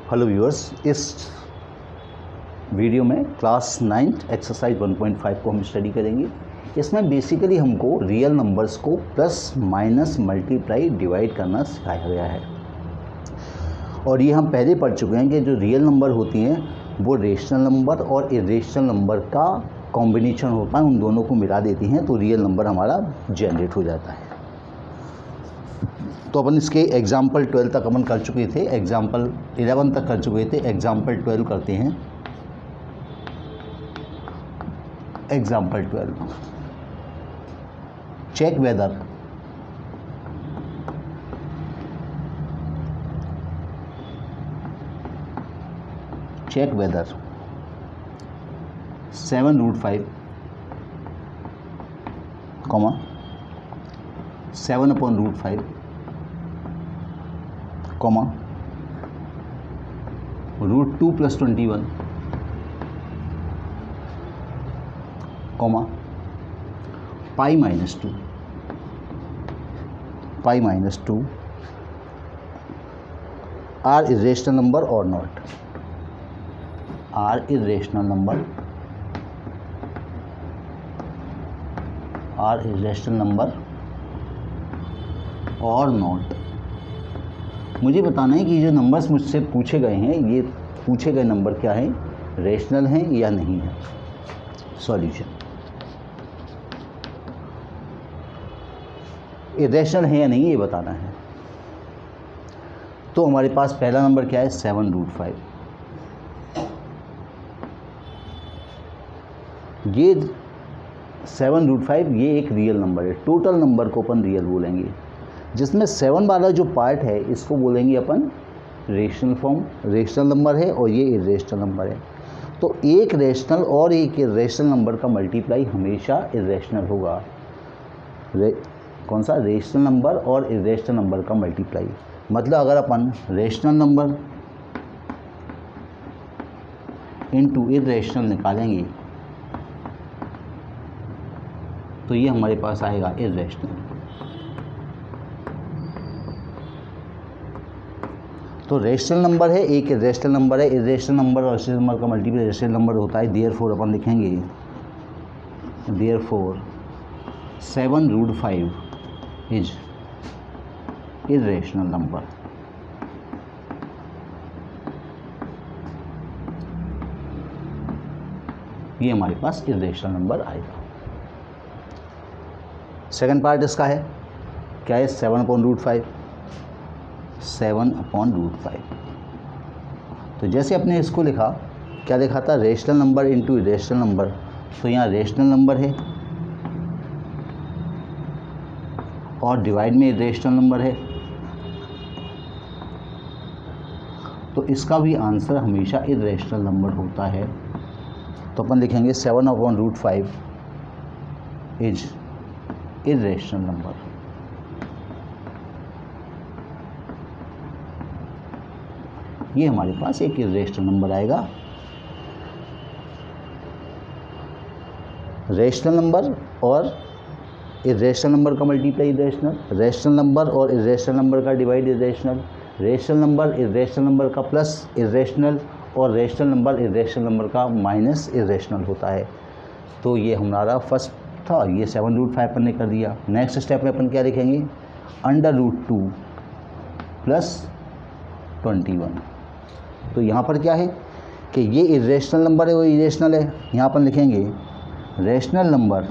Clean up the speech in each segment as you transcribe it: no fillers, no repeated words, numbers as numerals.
Hello viewers, इस video में class 9 exercise 1.5 को हम स्टडी करेंगे। इसमें बेसिकली हमको रियल नंबर्स को प्लस माइनस मल्टीप्लाई डिवाइड करना सिखाया गया है। और ये हम पहले पढ़ चुके हैं कि जो रियल नंबर होती हैं वो रेशनल नंबर और इरेशनल नंबर का कॉम्बिनेशन होता है, उन दोनों को मिला देती हैं तो रियल नंबर हमारा जनरेट हो जाता है। तो अपन इसके एग्जाम्पल 12 तक अपन कर चुके थे, एग्जाम्पल 11 तक कर चुके थे, एग्जाम्पल 12 करते हैं। Example 12, check whether check whether 7√5, 7/√5, √2 + 21, pi minus 2 are irrational number or not, are irrational number or not। मुझे बताना है कि जो नंबर्स मुझसे पूछे गए हैं, ये पूछे गए नंबर क्या हैं, रेशनल हैं या नहीं है। सॉल्यूशन, इरेशनल है या नहीं ये बताना है। तो हमारे पास पहला नंबर क्या है, 7√5। ये 7√5 ये एक रियल नंबर है। टोटल नंबर को अपन रियल बोलेंगे, जिसमें 7 वाला जो पार्ट है इसको बोलेंगे अपन रेशनल फॉर्म, रेशनल नंबर है, और ये इरेशनल नंबर है। तो एक रेशनल और एक इरेशनल नंबर का मल्टीप्लाई हमेशा इरेशनल होगा। कौन सा, रेशनल नंबर और इरेशनल नंबर का मल्टीप्लाई। मतलब अगर अपन रेशनल नंबर इनटू इरेशनल निकालेंगे तो ये हमारे पास आएगा इरेशनल। तो रेशनल नंबर है, एक इरेशनल नंबर है। इरेशनल नंबर और रेशनल नंबर का मल्टीप्लाई रेशनल नंबर होता है। देयरफॉर अपन लिखेंगे, देयरफॉर 7√5 इज इरेशनल नंबर। ये हमारे पास इरेशनल नंबर आएगा। सेकंड पार्ट इसका है क्या है, 7/√5। 7/√5। तो जैसे अपने इसको लिखा, क्या लिखा था, rational number into irrational number. तो यहाँ रेशनल नंबर है और डिवाइड में इरेशनल नंबर है, तो इसका भी आंसर हमेशा इरेशनल नंबर होता है। तो अपन लिखेंगे 7/√5 इज इरेशनल नंबर। ये हमारे पास एक इरेशनल नंबर आएगा। रेशनल नंबर और इरेशनल नंबर का मल्टीप्लाई इरेशनल, रेशनल नंबर और इरेशनल नंबर का divide irrational, rational number irrational number का प्लस इरेशनल, और रेशनल नंबर इरेशनल नंबर का माइनस इरेशनल होता है। तो ये हमारा फर्स्ट था, ये 7√5 अपन ने कर दिया। नेक्स्ट स्टेप में अपन क्या लिखेंगे, √2 + 21। तो यहाँ पर क्या है कि ये इरेशनल नंबर है, वो इरेशनल है। यहाँ अपन लिखेंगे rational number,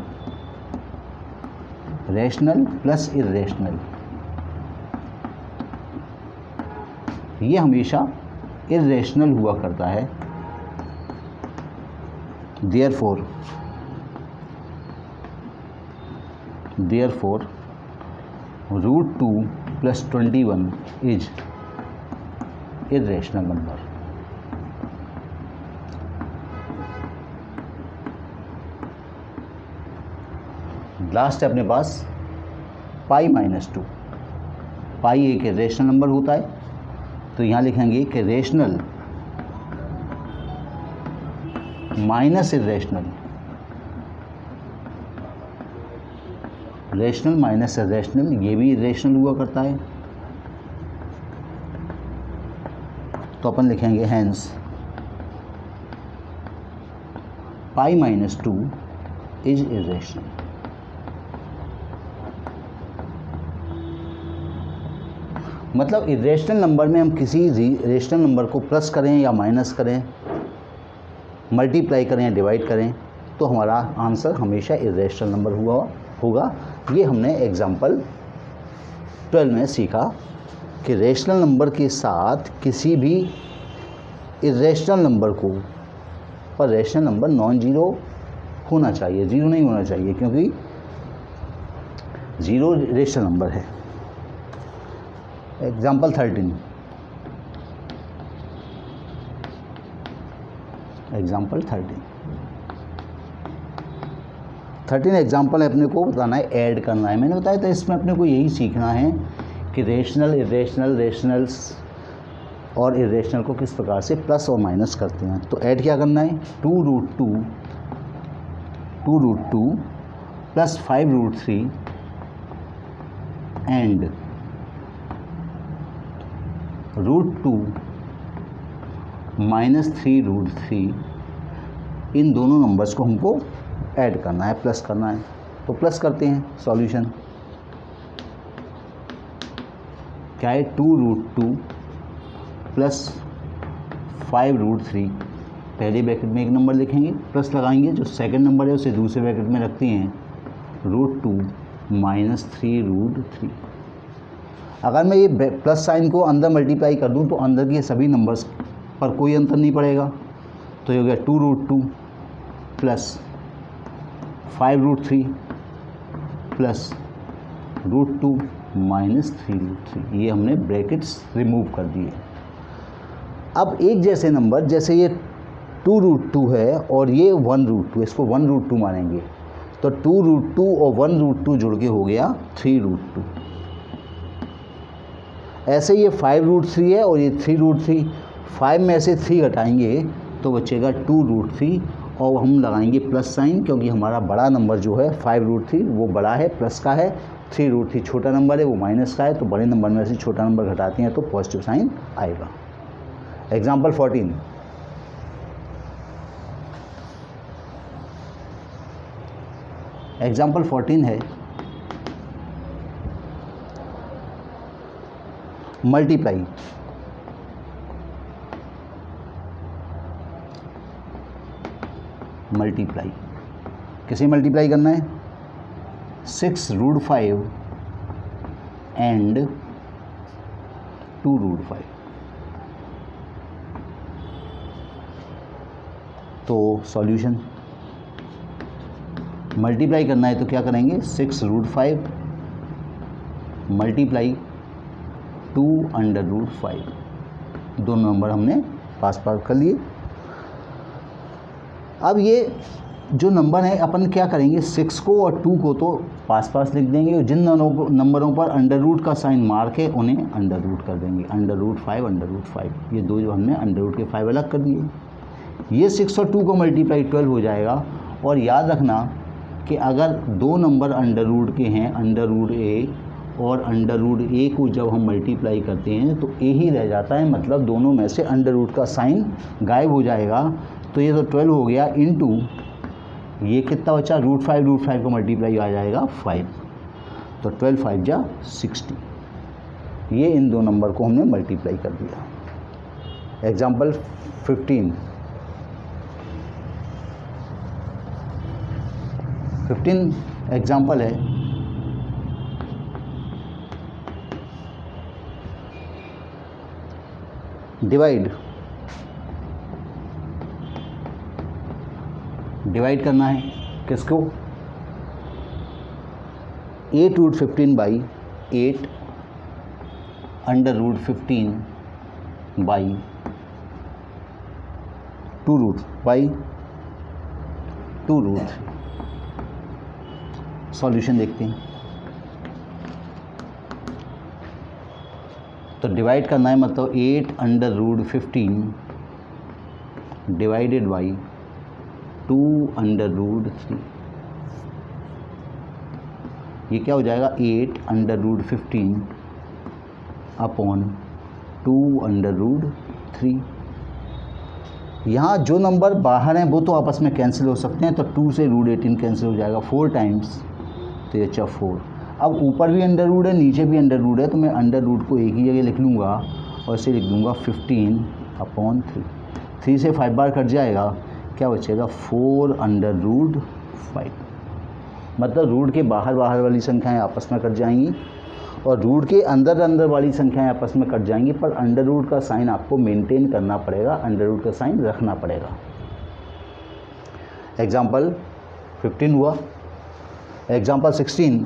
rational plus irrational, ये हमेशा इरेशनल हुआ करता है। Therefore √2 + 21 is irrational number. Last है अपने पास पाई -2। पाई एक इरेशनल नंबर होता है, तो यहाँ लिखेंगे कि rational minus irrational, rational minus irrational, ये भी इरेशनल हुआ करता है। तो अपन लिखेंगे hence pi minus 2 is irrational. मतलब इरेशनल नंबर में हम किसी रेशनल नंबर को प्लस करें या माइनस करें, मल्टीप्लाई करें या डिवाइड करें, तो हमारा आंसर हमेशा इरेशनल नंबर होगा। ये हमने एग्जाम्पल 12 में सीखा कि रेशनल नंबर के साथ किसी भी इरेशनल नंबर को, पर रेशनल नंबर नॉन जीरो होना चाहिए, जीरो नहीं होना चाहिए, क्योंकि जीरो रेशनल नंबर है। एग्जाम्पल 13 एग्जाम्पल अपने को बताना है, ऐड करना है। मैंने बताया था इसमें अपने को यही सीखना है कि रेशनल, इरेशनल, रेशनल्स और इरेशनल को किस प्रकार से प्लस और माइनस करते हैं। तो ऐड क्या करना है, 2√2 प्लस 5√3 एंड √2 माइनस 3√3, इन दोनों नंबर्स को हमको ऐड करना है, प्लस करना है। तो प्लस करते हैं, सॉल्यूशन क्या है, 2√2 प्लस 5√3, पहले ब्रैकेट में एक नंबर लिखेंगे, प्लस लगाएंगे, जो सेकंड नंबर है उसे दूसरे ब्रैकेट में रखते हैं, √2 माइनस 3√3। अगर मैं ये प्लस साइन को अंदर मल्टीप्लाई कर दूं तो अंदर के सभी नंबर्स पर कोई अंतर नहीं पड़ेगा। तो ये हो गया 2√2 प्लस 5√3 प्लस √2 माइनस 3√3। ये हमने ब्रैकेट्स रिमूव कर दिए। अब एक जैसे नंबर, जैसे ये 2√2 है और ये 1√2, इसको 1√2 मानेंगे, तो 2√2 और 1√2 जुड़ के हो गया 3√2। ऐसे ये 5√3 है और ये 3√3, 5 में से 3 घटाएंगे तो बचेगा 2√3 और हम लगाएंगे प्लस साइन, क्योंकि हमारा बड़ा नंबर जो है 5√3 वो बड़ा है, प्लस का है, 3√3 छोटा नंबर है वो माइनस का है। तो बड़े नंबर में से छोटा नंबर घटाते हैं तो पॉजिटिव साइन आएगा। एग्जाम्पल 14 है मल्टीप्लाई। किसे मल्टीप्लाई करना है, 6√5 एंड 2√5। तो सॉल्यूशन मल्टीप्लाई करना है तो क्या करेंगे, 6√5 मल्टीप्लाई 2√5, दोनों नंबर हमने पास कर लिए। अब ये जो नंबर है अपन क्या करेंगे, 6 को और 2 को तो पास लिख देंगे और जिन नंबरों पर अंडर रूट का साइन मार के उन्हें अंडर रूट कर देंगे, √5 ये दो जो हमने अंडर रूट के 5 अलग कर दिए। ये 6 और 2 को मल्टीप्लाई 12 हो जाएगा। और याद रखना कि अगर दो नंबर अंडर रूट के हैं, √a और √a को जब हम मल्टीप्लाई करते हैं तो a ही रह जाता है, मतलब दोनों में से अंडर रूट का साइन गायब हो जाएगा। तो ये तो 12 हो गया, इनटू ये कितना बचा, √5 को मल्टीप्लाई आ जाएगा 5, तो 12 5 जा 60। ये इन दो नंबर को हमने मल्टीप्लाई कर दिया। एग्जाम्पल 15 एग्जाम्पल है डिवाइड करना है किसको, 8√15 बाई 8 √15 बाई 2√3। सॉल्यूशन देखते हैं। तो डिवाइड करना है, मतलब 8 √15 डिवाइडेड बाई 2√3। ये क्या हो जाएगा, 8 √15 अपॉन 2√3। 3। यहाँ जो नंबर बाहर हैं वो तो आपस में कैंसिल हो सकते हैं, तो 2 से √18 कैंसिल हो जाएगा 4 टाइम्स, तो ये 4। अब ऊपर भी अंडर रूट है, नीचे भी अंडर रूट है, तो मैं अंडर रूट को एक ही जगह लिख लूँगा और इसे लिख दूँगा 15/3। 3 से 5 बार कट जाएगा, क्या बचेगा 4√5। मतलब रूट के बाहर वाली संख्याएं आपस में कट जाएंगी और रूट के अंदर वाली संख्याएं आपस में कट जाएंगी, पर अंडर रूट का साइन आपको मेंटेन करना पड़ेगा, अंडर रूट का साइन रखना पड़ेगा। एग्जाम्पल 15 हुआ। एग्जाम्पल 16,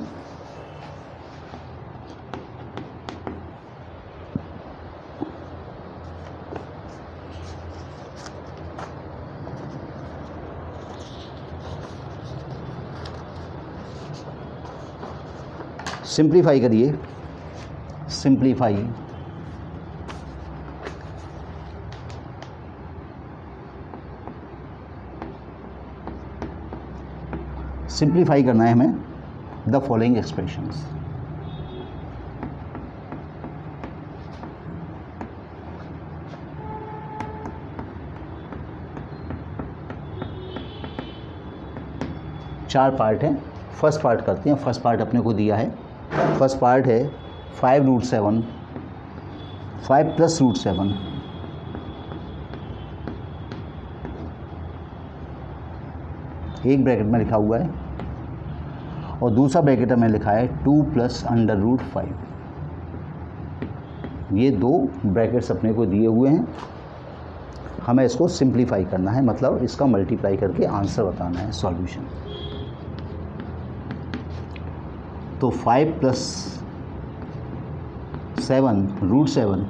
सिंप्लीफाई करिए, सिंप्लीफाई। सिंप्लीफाई करना है हमें द फॉलोइंग एक्सप्रेशंस। चार पार्ट हैं, फर्स्ट पार्ट करते हैं। फर्स्ट पार्ट अपने को दिया है, फर्स्ट पार्ट है 5√7, 5 + √7, एक ब्रैकेट में लिखा हुआ है और दूसरा ब्रैकेट में लिखा है 2 + √5। ये दो ब्रैकेट्स अपने को दिए हुए हैं, हमें इसको सिंप्लीफाई करना है, मतलब इसका मल्टीप्लाई करके आंसर बताना है, सॉल्यूशन। तो 5 + 7 √7,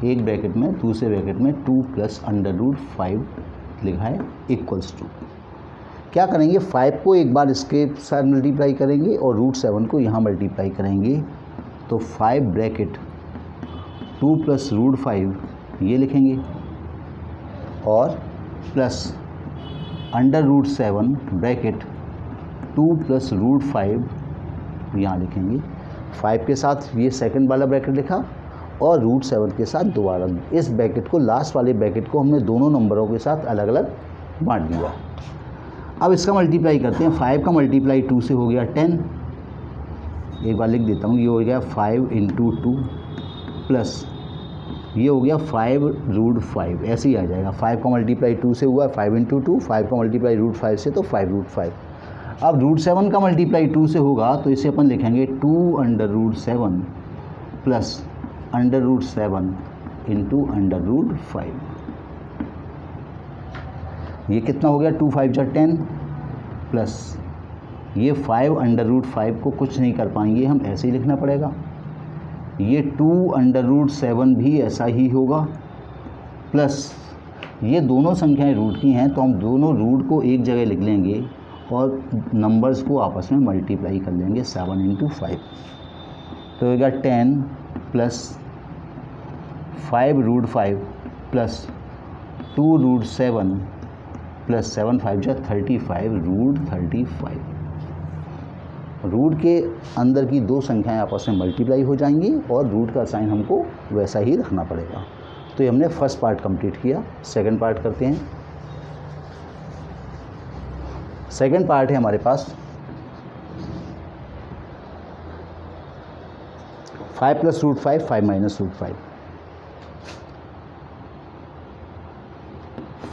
एक ब्रैकेट में, दूसरे ब्रैकेट में 2 + √5 लिखा है इक्वल्स टू। क्या करेंगे, 5 को एक बार इसके साथ मल्टीप्लाई करेंगे और √7 को यहाँ मल्टीप्लाई करेंगे, तो 5 ब्रैकेट 2 + √5 ये लिखेंगे और प्लस √7 ब्रैकेट 2 + √5 यहाँ लिखेंगे। 5 के साथ ये सेकंड वाला ब्रैकेट लिखा और √7 के साथ दोबारा इस ब्रैकेट को, लास्ट वाले ब्रैकेट को हमने दोनों नंबरों के साथ अलग अलग बांट दिया। अब इसका मल्टीप्लाई करते हैं। 5 का मल्टीप्लाई 2 से हो गया 10, एक बार लिख देता हूँ, ये हो गया 5 × 2 प्लस ये हो गया 5√5, ऐसे ही आ जाएगा। 5 का मल्टीप्लाई 2 से हुआ 5 × 2, 5 का मल्टीप्लाई √5 से तो 5√5। अब √7 का मल्टीप्लाई 2 से होगा तो इसे अपन लिखेंगे 2 √7 प्लस √7 × √5। ये कितना हो गया, 2 × 5 = 10 प्लस ये 5 √5 को कुछ नहीं कर पाएंगे, हम ऐसे ही लिखना पड़ेगा। ये 2 √7 भी ऐसा ही होगा, प्लस ये दोनों संख्याएं रूट की हैं तो हम दोनों रूट को एक जगह लिख लेंगे और नंबर्स को आपस में मल्टीप्लाई कर लेंगे 7 × 5। तो होगा 10 प्लस 5√5 प्लस 2√7 प्लस 7 × 5 = 35, √35। रूट के अंदर की दो संख्याएं आपस में मल्टीप्लाई हो जाएंगी और रूट का साइन हमको वैसा ही रखना पड़ेगा। तो ये हमने फर्स्ट पार्ट कंप्लीट किया। सेकंड पार्ट करते हैं। सेकंड पार्ट है हमारे पास 5 + √5, 5 - √5,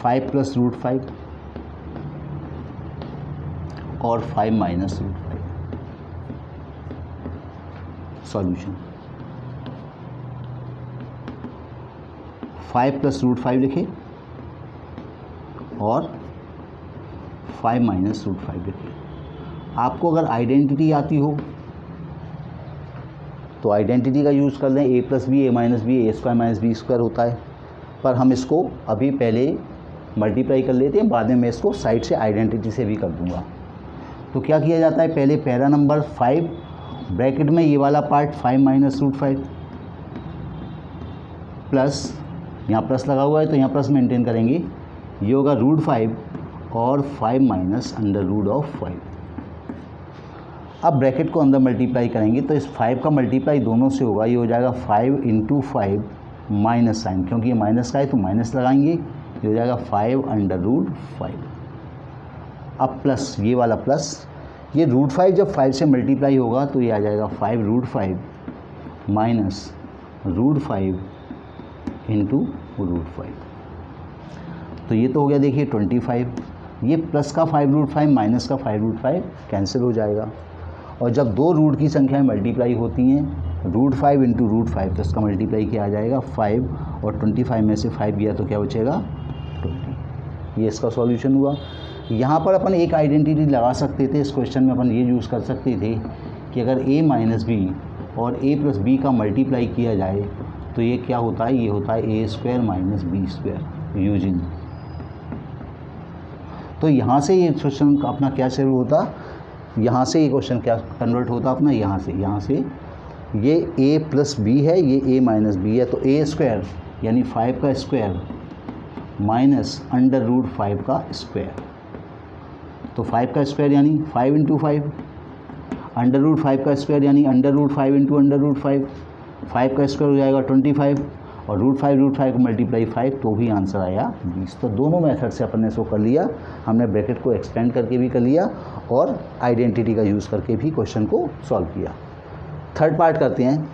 5 + √5 और 5 - √5। सॉल्यूशन 5 + √5 लिखे और 5 - √5 लिखे। आपको अगर आइडेंटिटी आती हो तो आइडेंटिटी का यूज़ कर लें, a + b, a - b, a² - b² होता है, पर हम इसको अभी पहले मल्टीप्लाई कर लेते हैं, बाद में मैं इसको साइड से आइडेंटिटी से भी कर दूंगा। तो क्या किया जाता है, पहले पहला नंबर 5 ब्रैकेट में ये वाला पार्ट 5 - √5 प्लस, यहाँ प्लस लगा हुआ है तो यहाँ प्लस मेंटेन करेंगे, ये होगा √5 और 5 - √5। अब ब्रैकेट को अंदर मल्टीप्लाई करेंगे तो इस 5 का मल्टीप्लाई दोनों से होगा, ये हो जाएगा 5 × 5 माइनस साइन, क्योंकि ये माइनस का है तो माइनस लगाएंगे, ये हो जाएगा 5/√5। अब प्लस, ये वाला प्लस, ये √5 जब 5 से मल्टीप्लाई होगा तो ये आ जाएगा 5√5 माइनस √5 इंटू √5। तो ये तो हो गया देखिए 25। ये प्लस का 5√5 माइनस का 5√5 कैंसिल हो जाएगा। और जब दो रूट की संख्याएं मल्टीप्लाई होती हैं, √5 इंटू √5 तो इसका मल्टीप्लाई क्या आ जाएगा 5, और 25 में से 5 गया तो क्या बचेगा 20। ये इसका सॉल्यूशन हुआ। यहाँ पर अपन एक आइडेंटिटी लगा सकते थे, इस क्वेश्चन में अपन ये यूज़ कर सकते थे कि अगर a माइनस बी और a प्लस बी का मल्टीप्लाई किया जाए तो ये क्या होता है, ये होता है a² माइनस b² यूजिंग। तो यहाँ से ये क्वेश्चन अपना क्या शुरू होता, यहाँ से ये क्वेश्चन क्या कन्वर्ट होता अपना, यहाँ से ये a प्लस बी है, ये a माइनस बी है, तो a² यानी 5 का स्क्वायर माइनस √5 का स्क्वायर। तो 5 का स्क्वायर यानी 5 इंटू 5, √5 का स्क्वायर यानी √5 इंटू √5, 5 का स्क्वायर हो जाएगा 25, और √5 को मल्टीप्लाई 5 तो भी आंसर आया 20। तो दोनों मेथड से अपन ने इसको कर लिया, हमने ब्रैकेट को एक्सपेंड करके भी कर लिया और आइडेंटिटी का यूज़ करके भी क्वेश्चन को सॉल्व किया। थर्ड पार्ट करते हैं।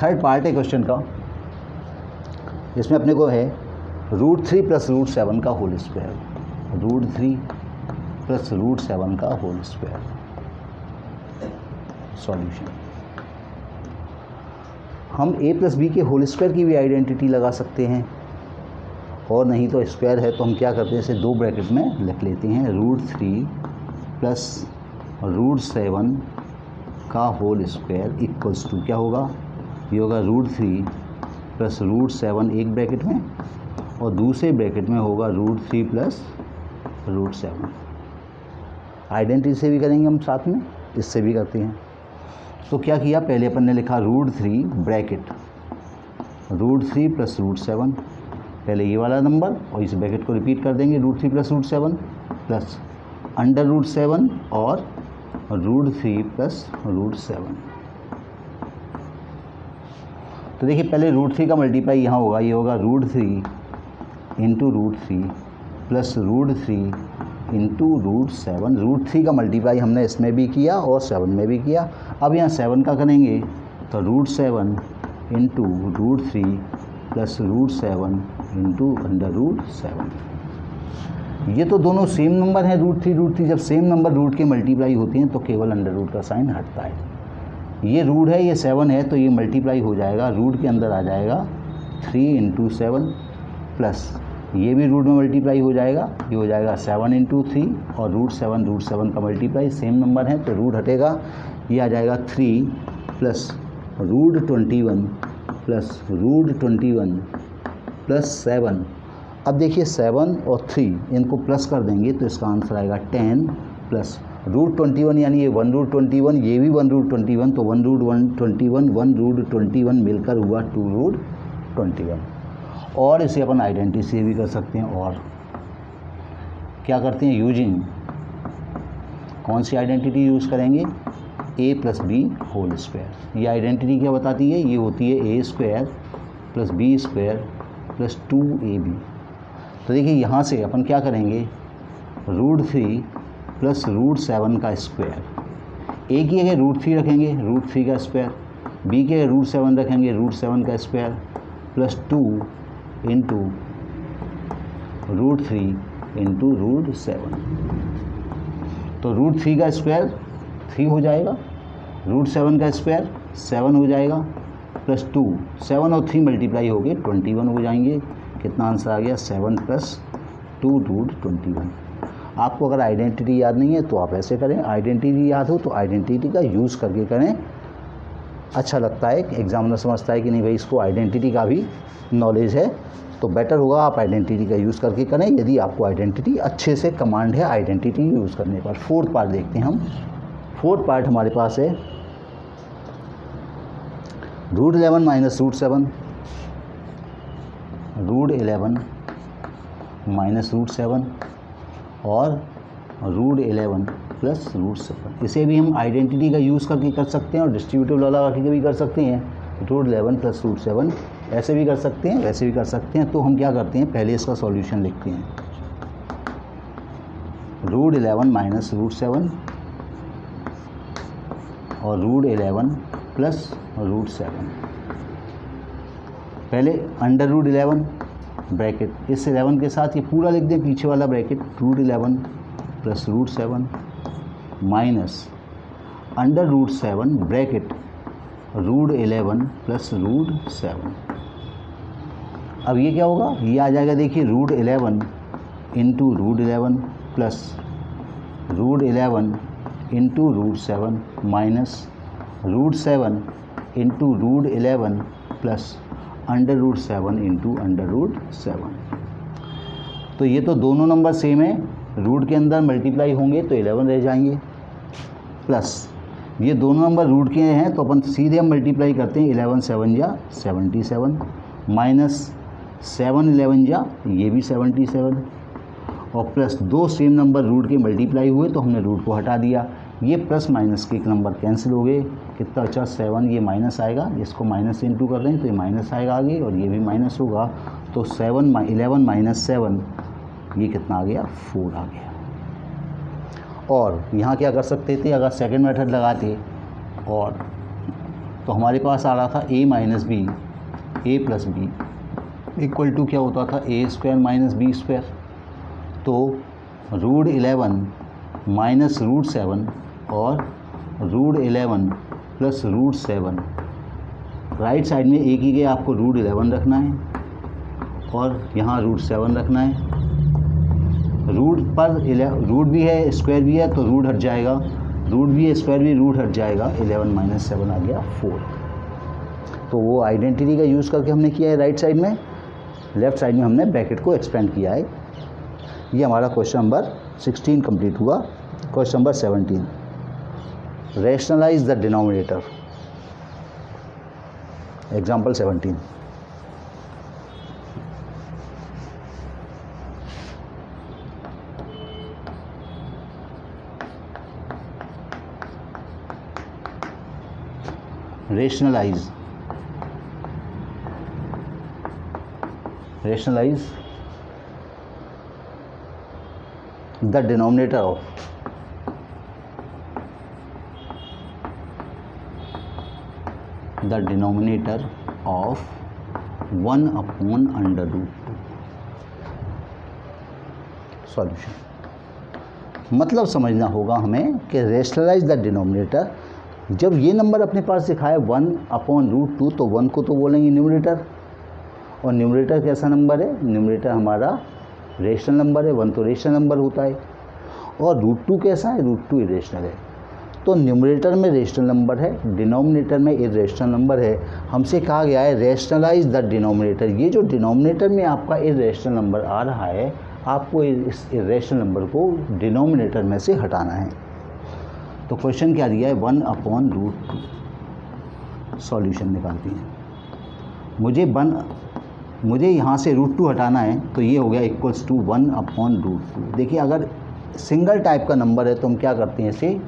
थर्ड पार्ट है क्वेश्चन का, इसमें अपने को है √3 प्लस √7 का होल स्क्वायर, √3 प्लस √7 का होल स्क्वायर। सॉल्यूशन, हम a प्लस बी के होल स्क्वायर की भी आइडेंटिटी लगा सकते हैं, और नहीं तो स्क्वायर है तो हम क्या करते हैं, इसे दो ब्रैकेट में लिख लेते हैं, √3 प्लस √7 का होल स्क्वायर इक्वल्स टू क्या होगा, ये होगा √3 प्लस √7 एक ब्रैकेट में, और दूसरे ब्रैकेट में होगा √3 प्लस √7। आइडेंटिटी से भी करेंगे हम, साथ में इससे भी करते हैं। तो क्या किया, पहले अपन ने लिखा √3 ब्रैकेट √3 प्लस √7, पहले ये वाला नंबर और इस ब्रैकेट को रिपीट कर देंगे, √3 प्लस √7 प्लस √7 और √3 प्लस √7। तो देखिए पहले √3 का मल्टीप्लाई यहाँ होगा, ये होगा √3 इंटू √3 प्लस √3 इंटू √7। √3 का मल्टीप्लाई हमने इसमें भी किया और 7 में भी किया। अब यहाँ 7 का करेंगे तो √7 इंटू √3 प्लस √7 इंटू √7। ये तो दोनों सेम नंबर हैं, √3 जब सेम नंबर रूट के मल्टीप्लाई होते हैं तो केवल अंडर का साइन हटता है। ये रूट है, ये 7 है, तो ये मल्टीप्लाई हो जाएगा, रूट के अंदर आ जाएगा 3 इंटू 7 प्लस ये भी रूट में मल्टीप्लाई हो जाएगा, ये हो जाएगा 7 इंटू 3 और √7 का मल्टीप्लाई सेम नंबर है तो रूट हटेगा, ये आ जाएगा 3 प्लस √21 प्लस √21 प्लस 7। अब देखिए 7 और 3 इनको प्लस कर देंगे तो इसका आंसर आएगा 10 प्लस √21 यानी ये 1√21, ये भी 1√21, तो 1√21 मिलकर हुआ 2√21। और इसे अपन आइडेंटिटी से भी कर सकते हैं, और क्या करते हैं, यूजिंग कौन सी आइडेंटिटी यूज़ करेंगे, a plus B whole square. ये आइडेंटिटी क्या बताती है, ये होती है a² plus b² plus 2ab। तो देखिए यहाँ से अपन क्या करेंगे, √3 प्लस √7 का स्क्वायर, a की जगह √3 रखेंगे, √3 का स्क्वायर, b के √7 रखेंगे, √7 का स्क्वायर प्लस 2 इंटू √3 इंटू √7। तो √3 का स्क्वायर 3 हो जाएगा, √7 का स्क्वायर 7 हो जाएगा, प्लस 2, 7 और 3 मल्टीप्लाई हो गए 21 हो जाएंगे। कितना आंसर आ गया, 7 प्लस 2√21। आपको अगर आइडेंटिटी याद नहीं है तो आप ऐसे करें, आइडेंटिटी याद हो तो आइडेंटिटी का यूज़ करके करें, अच्छा लगता है, एग्जामिनर समझता है कि नहीं भाई इसको आइडेंटिटी का भी नॉलेज है, तो बेटर होगा आप आइडेंटिटी का यूज़ करके करें, यदि आपको आइडेंटिटी अच्छे से कमांड है आइडेंटिटी यूज़ करने पर। फोर्थ पार्ट देखते हैं हम। फोर्थ पार्ट हमारे पास है √11 माइनस √7, √11 माइनस √7 और √11 प्लस √7। इसे भी हम आइडेंटिटी का यूज़ करके कर सकते हैं और डिस्ट्रीब्यूटिव लॉ लगा के भी कर सकते हैं। √11 प्लस √7 ऐसे भी कर सकते हैं, वैसे भी कर सकते हैं। तो हम क्या करते हैं, पहले इसका सॉल्यूशन लिखते हैं। √11 माइनस √7 और √11 प्लस √7। पहले अंडर √11 ब्रैकेट, इस 11 के साथ ये पूरा लिख दें पीछे वाला bracket, √11 plus √7 minus under √7 bracket √11 plus √7। अब ये क्या होगा, ये आ जाएगा, देखिए √11 into √11 plus √11 into √7 minus √7 into √11 plus under √7 into under √7। तो ये तो दोनों नंबर सेम है, रूट के अंदर मल्टीप्लाई होंगे तो 11 रह जाएंगे, प्लस ये दोनों नंबर रूट के हैं तो अपन सीधे हम मल्टीप्लाई करते हैं। 11 7 जा 77 माइनस 7 11 जा ये भी 77 और प्लस दो सेम नंबर रूट के मल्टीप्लाई हुए तो हमने रूट को हटा दिया। ये प्लस माइनस के एक नंबर कैंसिल हो गए, कितना अच्छा 7, ये माइनस आएगा, इसको माइनस से इंटू कर रहे हैं तो ये माइनस आएगा आगे और ये भी माइनस होगा। तो 11 माइनस 7 ये कितना आ गया, 4 आ गया। और यहाँ क्या कर सकते थे, अगर सेकंड मेथड लगाते और तो हमारे पास आ रहा था a minus B, A plus B equal to क्या होता था, a² माइनस b²। तो √11 माइनस √7 और √11 प्लस √7, राइट साइड में एक ही के आपको √11 रखना है और यहाँ √7 रखना है। रूट पर रूट भी है स्क्वायर भी है तो रूट हट जाएगा, रूट भी है स्क्वायर भी, रूट हट जाएगा। 11 माइनस 7 आ गया 4। तो वो आइडेंटिटी का यूज़ करके हमने किया है राइट साइड में, लेफ्ट साइड में हमने ब्रैकेट को एक्सपेंड किया है। ये हमारा क्वेश्चन नंबर 16 कंप्लीट हुआ। Question number 17, rationalize the denominator. Example 17, rationalize the denominator of the denominator of 1 upon under root 2। Solution मतलब समझना होगा हमें कि रेशनलाइज द डिनोमिनेटर, जब ये नंबर अपने पास दिखाए 1 अपॉन √2 तो 1 को तो बोलेंगे न्यूमरेटर, और न्यूमरेटर कैसा नंबर है, न्यूमरेटर हमारा रेशनल नंबर है, 1 तो रेशनल नंबर होता है, और √2 कैसा है, √2 इरेशनल है। तो न्यूमरेटर में रेशनल नंबर है, डिनोमिनेटर में इरेशनल नंबर है। हमसे कहा गया है रेशनलाइज द डिनोमिनेटर, ये जो डिनोमिनेटर में आपका इरेशनल नंबर आ रहा है, आपको इस इरेशनल नंबर को डिनोमिनेटर में से हटाना है। तो क्वेश्चन क्या दिया है, 1 अपॉन √2। सॉल्यूशन निकालते हैं। मुझे यहाँ से √2 हटाना है तो ये हो गया इक्वल्स टू 1 अपॉन √2। देखिए अगर सिंगल टाइप का नंबर है तो हम क्या करते हैं, इसे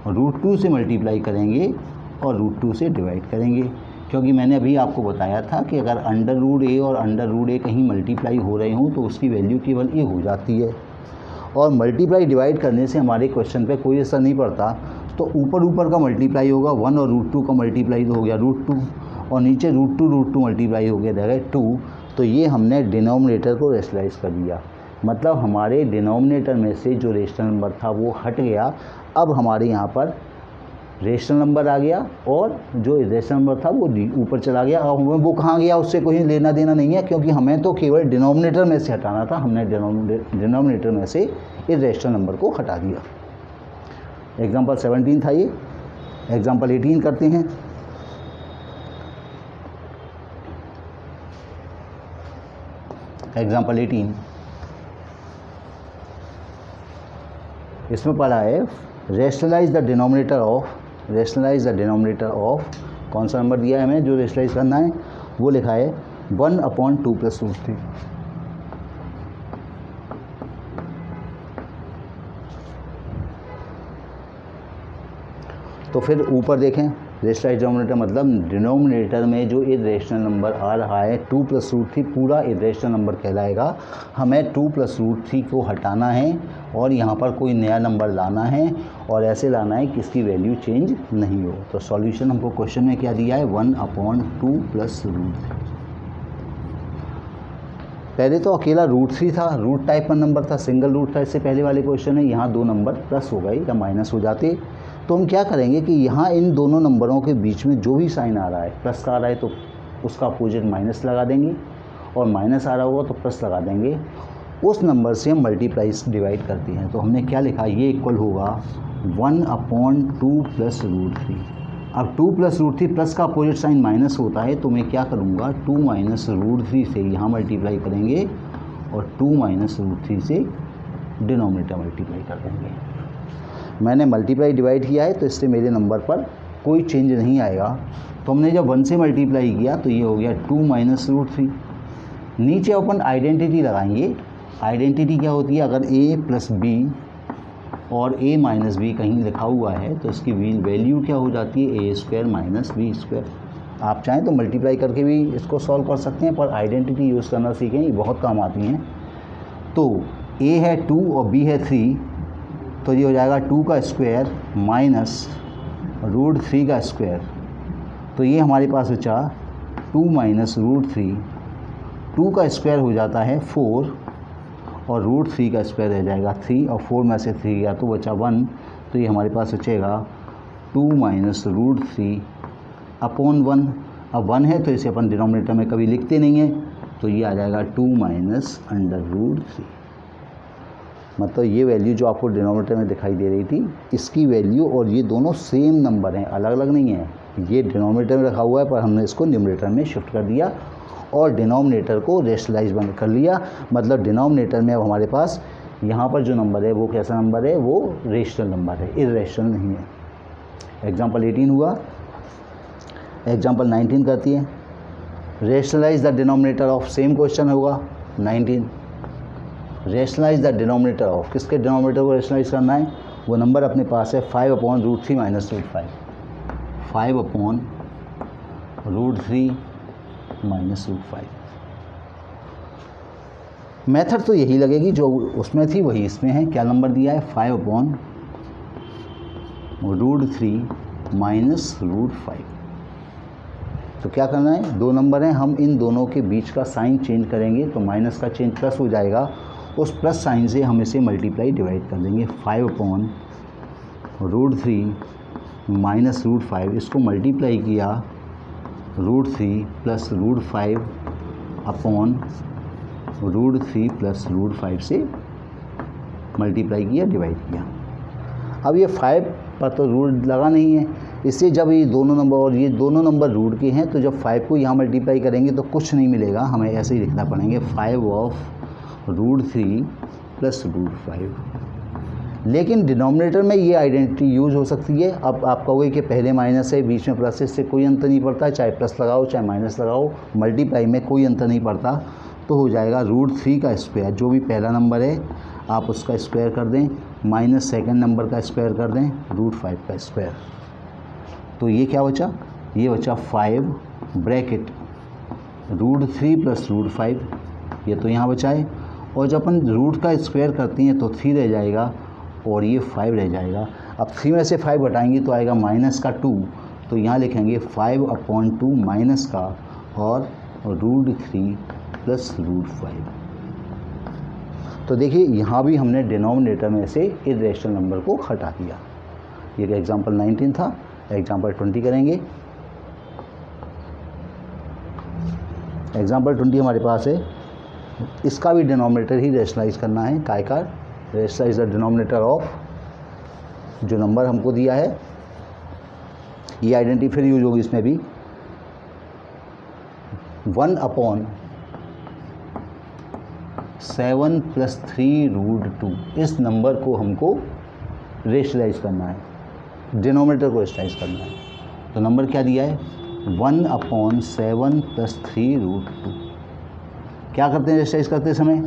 √2 से मल्टीप्लाई करेंगे और √2 से डिवाइड करेंगे, क्योंकि मैंने अभी आपको बताया था कि अगर अंडर रूट ए और अंडर रूट ए कहीं मल्टीप्लाई हो रहे हों तो उसकी वैल्यू केवल ए हो जाती है, और मल्टीप्लाई डिवाइड करने से हमारे क्वेश्चन पे कोई असर नहीं पड़ता। तो ऊपर का मल्टीप्लाई होगा 1 और √2 का मल्टीप्लाई तो हो गया √2, और नीचे √2 मल्टीप्लाई हो गया रहेगा 2। तो ये हमने डिनोमिनेटर को रेशनलाइज कर दिया, मतलब हमारे डिनोमिनेटर में से जो रेशनल नंबर था वो हट गया। अब हमारे यहाँ पर रेशनल नंबर आ गया और जो इरेशनल नंबर था वो ऊपर चला गया। अब हमें वो कहाँ गया उससे कोई लेना देना नहीं है, क्योंकि हमें तो केवल डिनोमिनेटर में से हटाना था। हमने डिनोमिनेटर में से इरेशनल नंबर को हटा दिया। एग्जाम्पल 17 था ये। एग्जाम्पल 18 करते हैं। एग्जाम्पल 18 इसमें पढ़ा है रेशनलाइज द डिनोमिनेटर ऑफ कौन सा नंबर दिया है हमें जो रेशनलाइज करना है, वो लिखा है 1 अपॉन 2 प्लस √3। तो फिर ऊपर देखें, रेशनलाइज डिनोमिनेटर मतलब डिनोमिनेटर में जो इरेशनल नंबर आ रहा है 2 + √3 पूरा इरेशनल नंबर कहलाएगा। हमें 2 + √3 को हटाना है और यहाँ पर कोई नया नंबर लाना है और ऐसे लाना है कि इसकी वैल्यू चेंज नहीं हो। तो सॉल्यूशन हमको क्वेश्चन में क्या दिया है, 1/2 + √3। पहले तो अकेला √3 था, रूट टाइप का नंबर था, सिंगल रूट था। इससे पहले वाले क्वेश्चन में यहाँ 2 नंबर प्लस हो गए या माइनस हो जाते। तो हम क्या करेंगे कि यहाँ इन दोनों नंबरों के बीच में जो भी साइन आ रहा है, प्लस का आ रहा है तो उसका अपोजिट माइनस लगा देंगे और माइनस आ रहा होगा तो प्लस लगा देंगे। उस नंबर से हम मल्टीप्लाइज डिवाइड करते हैं। तो हमने क्या लिखा, ये इक्वल होगा 1/2 + √3। अब 2 + √3 प्लस का अपोजिट साइन माइनस होता है तो मैं क्या करूँगा, 2 - √3 से यहाँ मल्टीप्लाई करेंगे और 2 - √3 से डिनोमिनेटर मल्टीप्लाई कर देंगे। मैंने मल्टीप्लाई डिवाइड किया है तो इससे मेरे नंबर पर कोई चेंज नहीं आएगा। तो हमने जब 1 से मल्टीप्लाई किया तो ये हो गया 2 - √3। नीचे अपन आइडेंटिटी लगाएंगे। आइडेंटिटी क्या होती है, अगर a + b और a - b कहीं लिखा हुआ है तो इसकी वैल्यू क्या हो जाती है, a² - b²। आप चाहें तो मल्टीप्लाई करके भी इसको सॉल्व कर सकते हैं, पर आइडेंटिटी यूज़ करना सीखें, ये बहुत काम आती हैं। तो a है 2 और b है 3, तो ये हो जाएगा 2 का स्क्वायर माइनस √3 का स्क्वायर। तो ये हमारे पास बचा 2 - √3। 2 का स्क्वायर हो जाता है 4 और √3 का स्क्वायर रह जाएगा 3 और 4 में से 3 गया तो बचा 1। तो ये हमारे पास बचेगा 2 - √3/1। अब 1 है तो इसे अपन डिनोमिनेटर में कभी लिखते नहीं हैं, तो ये आ जाएगा 2 - √3। मतलब ये वैल्यू जो आपको डिनोमिनेटर में दिखाई दे रही थी, इसकी वैल्यू और ये दोनों सेम नंबर हैं, अलग अलग नहीं है। ये डिनोमिनेटर में रखा हुआ है पर हमने इसको न्यूमरेटर में शिफ्ट कर दिया और डिनोमिनेटर को रेशनलाइज बंद कर लिया। मतलब डिनोमिनेटर में अब हमारे पास यहाँ पर जो नंबर है वो कैसा नंबर है, वो रेशनल नंबर है, इरेशनल नहीं है। एग्जाम्पल 18 हुआ। एग्जाम्पल 19 करती है, rationalize the denominator of, same question होगा 19। रेशनलाइज द डिनोमिनेटर ऑफ, किसके डिनोमिनेटर को रेशनलाइज करना है, वो नंबर अपने पास है 5/√3 - √5। 5/√3 - √5। मेथड तो यही लगेगी जो उसमें थी वही इसमें है। क्या नंबर दिया है, 5/√3 - √5। तो क्या करना है, 2 नंबर हैं, हम इन दोनों के बीच का साइन चेंज करेंगे तो माइनस का चेंज प्लस हो जाएगा। उस प्लस साइन से हम इसे मल्टीप्लाई डिवाइड कर देंगे। 5/√3 - √5, इसको मल्टीप्लाई किया √3 + √5/√3 + √5 से मल्टीप्लाई किया, डिवाइड किया। अब ये 5 पर तो रूट लगा नहीं है, इससे जब ये दोनों नंबर और ये दोनों नंबर रूट के हैं तो जब 5 को यहाँ मल्टीप्लाई करेंगे तो कुछ नहीं मिलेगा, हमें ऐसे ही लिखना पड़ेंगे 5/√3 + √5। लेकिन डिनोमिनेटर में ये आइडेंटिटी यूज़ हो सकती है। अब आप कहोगे कि पहले माइनस है बीच में प्लस है, इससे कोई अंतर नहीं पड़ता, चाहे प्लस लगाओ चाहे माइनस लगाओ, मल्टीप्लाई में कोई अंतर नहीं पड़ता। तो हो जाएगा √3 का स्क्वायर, जो भी पहला नंबर है आप उसका स्क्वायर कर दें, माइनस सेकंड नंबर का स्क्वायर कर दें, √5 का स्क्वायर। तो ये क्या बचा, ये बचा 5 ब्रैकेट √3 + √5, ये तो यहाँ बचा है। और जब अपन रूट का स्क्वायर करते हैं तो 3 रह जाएगा और ये 5 रह जाएगा। अब 3 में से 5 घटाएंगे तो आएगा माइनस का 2, तो यहाँ लिखेंगे 5/2 माइनस का और √3 + √5। तो देखिए यहाँ भी हमने डिनोमिनेटर में से इरेशनल नंबर को हटा दिया। ये एग्जाम्पल 19 था। एग्जाम्पल 20 करेंगे। एग्जाम्पल 20 हमारे पास है, इसका भी डिनोमिनेटर ही रेशनलाइज करना है। काय का, रेशनलाइज द डिनोमिनेटर ऑफ, जो नंबर हमको दिया है, ये आइडेंटिटी फिर यूज होगी इसमें भी। 1/7 + 3√2, इस नंबर को हमको रेशनलाइज करना है, डिनोमिनेटर को रेशनलाइज करना है। तो नंबर क्या दिया है, 1/7 + 3√2। क्या करते हैं रेशनलाइज करते समय,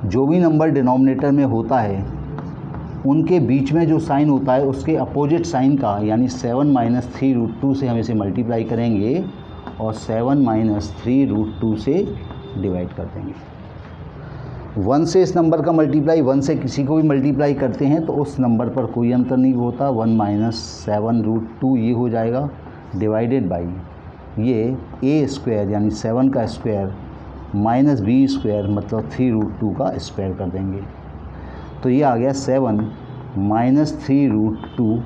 जो भी नंबर डिनोमिनेटर में होता है उनके बीच में जो साइन होता है उसके अपोजिट साइन का, यानी 7 माइनस 3√2 से हम इसे मल्टीप्लाई करेंगे और 7 माइनस 3√2 से डिवाइड कर देंगे। 1 से इस नंबर का मल्टीप्लाई 1 से किसी को भी मल्टीप्लाई करते हैं तो उस नंबर पर कोई अंतर नहीं होता। 1 माइनस 7√2 ये हो जाएगा, डिवाइडेड बाई ये a स्क्वायर यानी 7 का स्क्वायर माइनस b स्क्वायर मतलब 3√2 का स्क्वायर कर देंगे। तो ये आ गया 7 माइनस 3√2,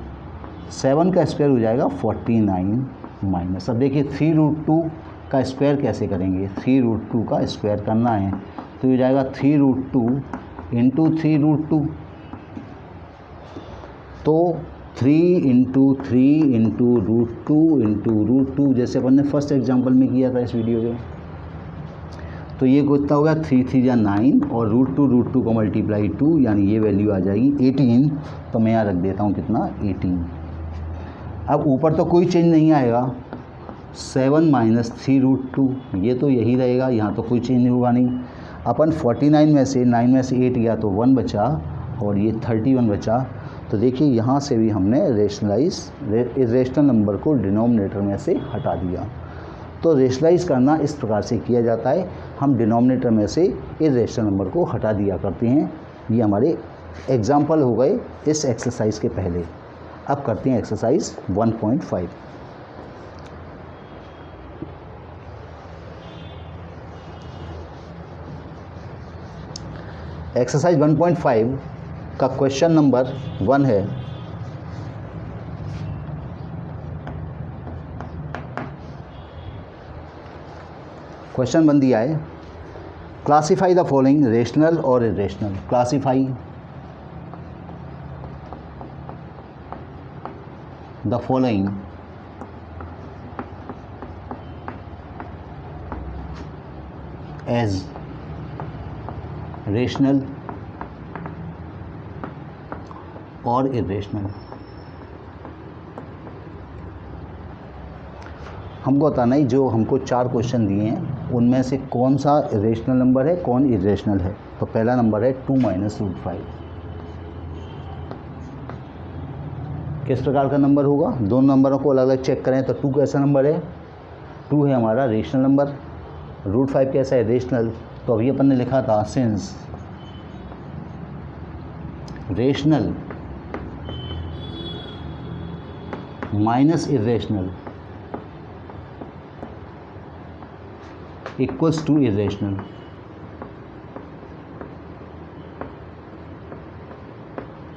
7 का स्क्वायर हो जाएगा 49 माइनस। अब देखिए 3√2 का स्क्वायर कैसे करेंगे, 3√2 का स्क्वायर करना है तो ये जाएगा 3√2 इंटू 3√2, तो 3 इंटू 3 इंटू √2 इंटू √2 जैसे अपन ने फर्स्ट एग्जाम्पल में किया था इस वीडियो के। तो ये कितना हो गया, 3 3 या 9 और √2 का मल्टीप्लाई 2 यानी ये वैल्यू आ जाएगी 18। तो मैं यहाँ रख देता हूँ कितना, 18। अब ऊपर तो कोई चेंज नहीं आएगा, 7 माइनस 3√2 ये तो यही रहेगा, यहाँ तो कोई चेंज नहीं होगा नहीं। अपन 49 में से 9 में से 8 गया तो 1 बचा और ये 31 बचा। तो देखिए यहाँ से भी हमने इरेशनल नंबर को डिनोमिनेटर में से हटा दिया। तो रेशनलाइज करना इस प्रकार से किया जाता है, हम डिनोमिनेटर में से इरेशनल नंबर को हटा दिया करते हैं। ये हमारे एग्जाम्पल हो गए इस एक्सरसाइज के पहले। अब करते हैं एक्सरसाइज 1.5। एक्सरसाइज 1.5 का क्वेश्चन नंबर 1 है, क्वेश्चन 1 दिया है, क्लासीफाई द फॉलोइंग रेशनल और irrational. Classify the following as rational और इरेशनल। हमको बताना है जो हमको 4 क्वेश्चन दिए हैं उनमें से कौन सा रेशनल नंबर है, कौन इरेशनल है। तो पहला नंबर है 2 माइनस √5। किस प्रकार का नंबर होगा, दोनों नंबरों को अलग अलग चेक करें तो 2 कैसा नंबर है, 2 है हमारा रेशनल नंबर, √5 कैसा है रेशनल। तो अभी अपन ने लिखा था since rational minus irrational equals to irrational.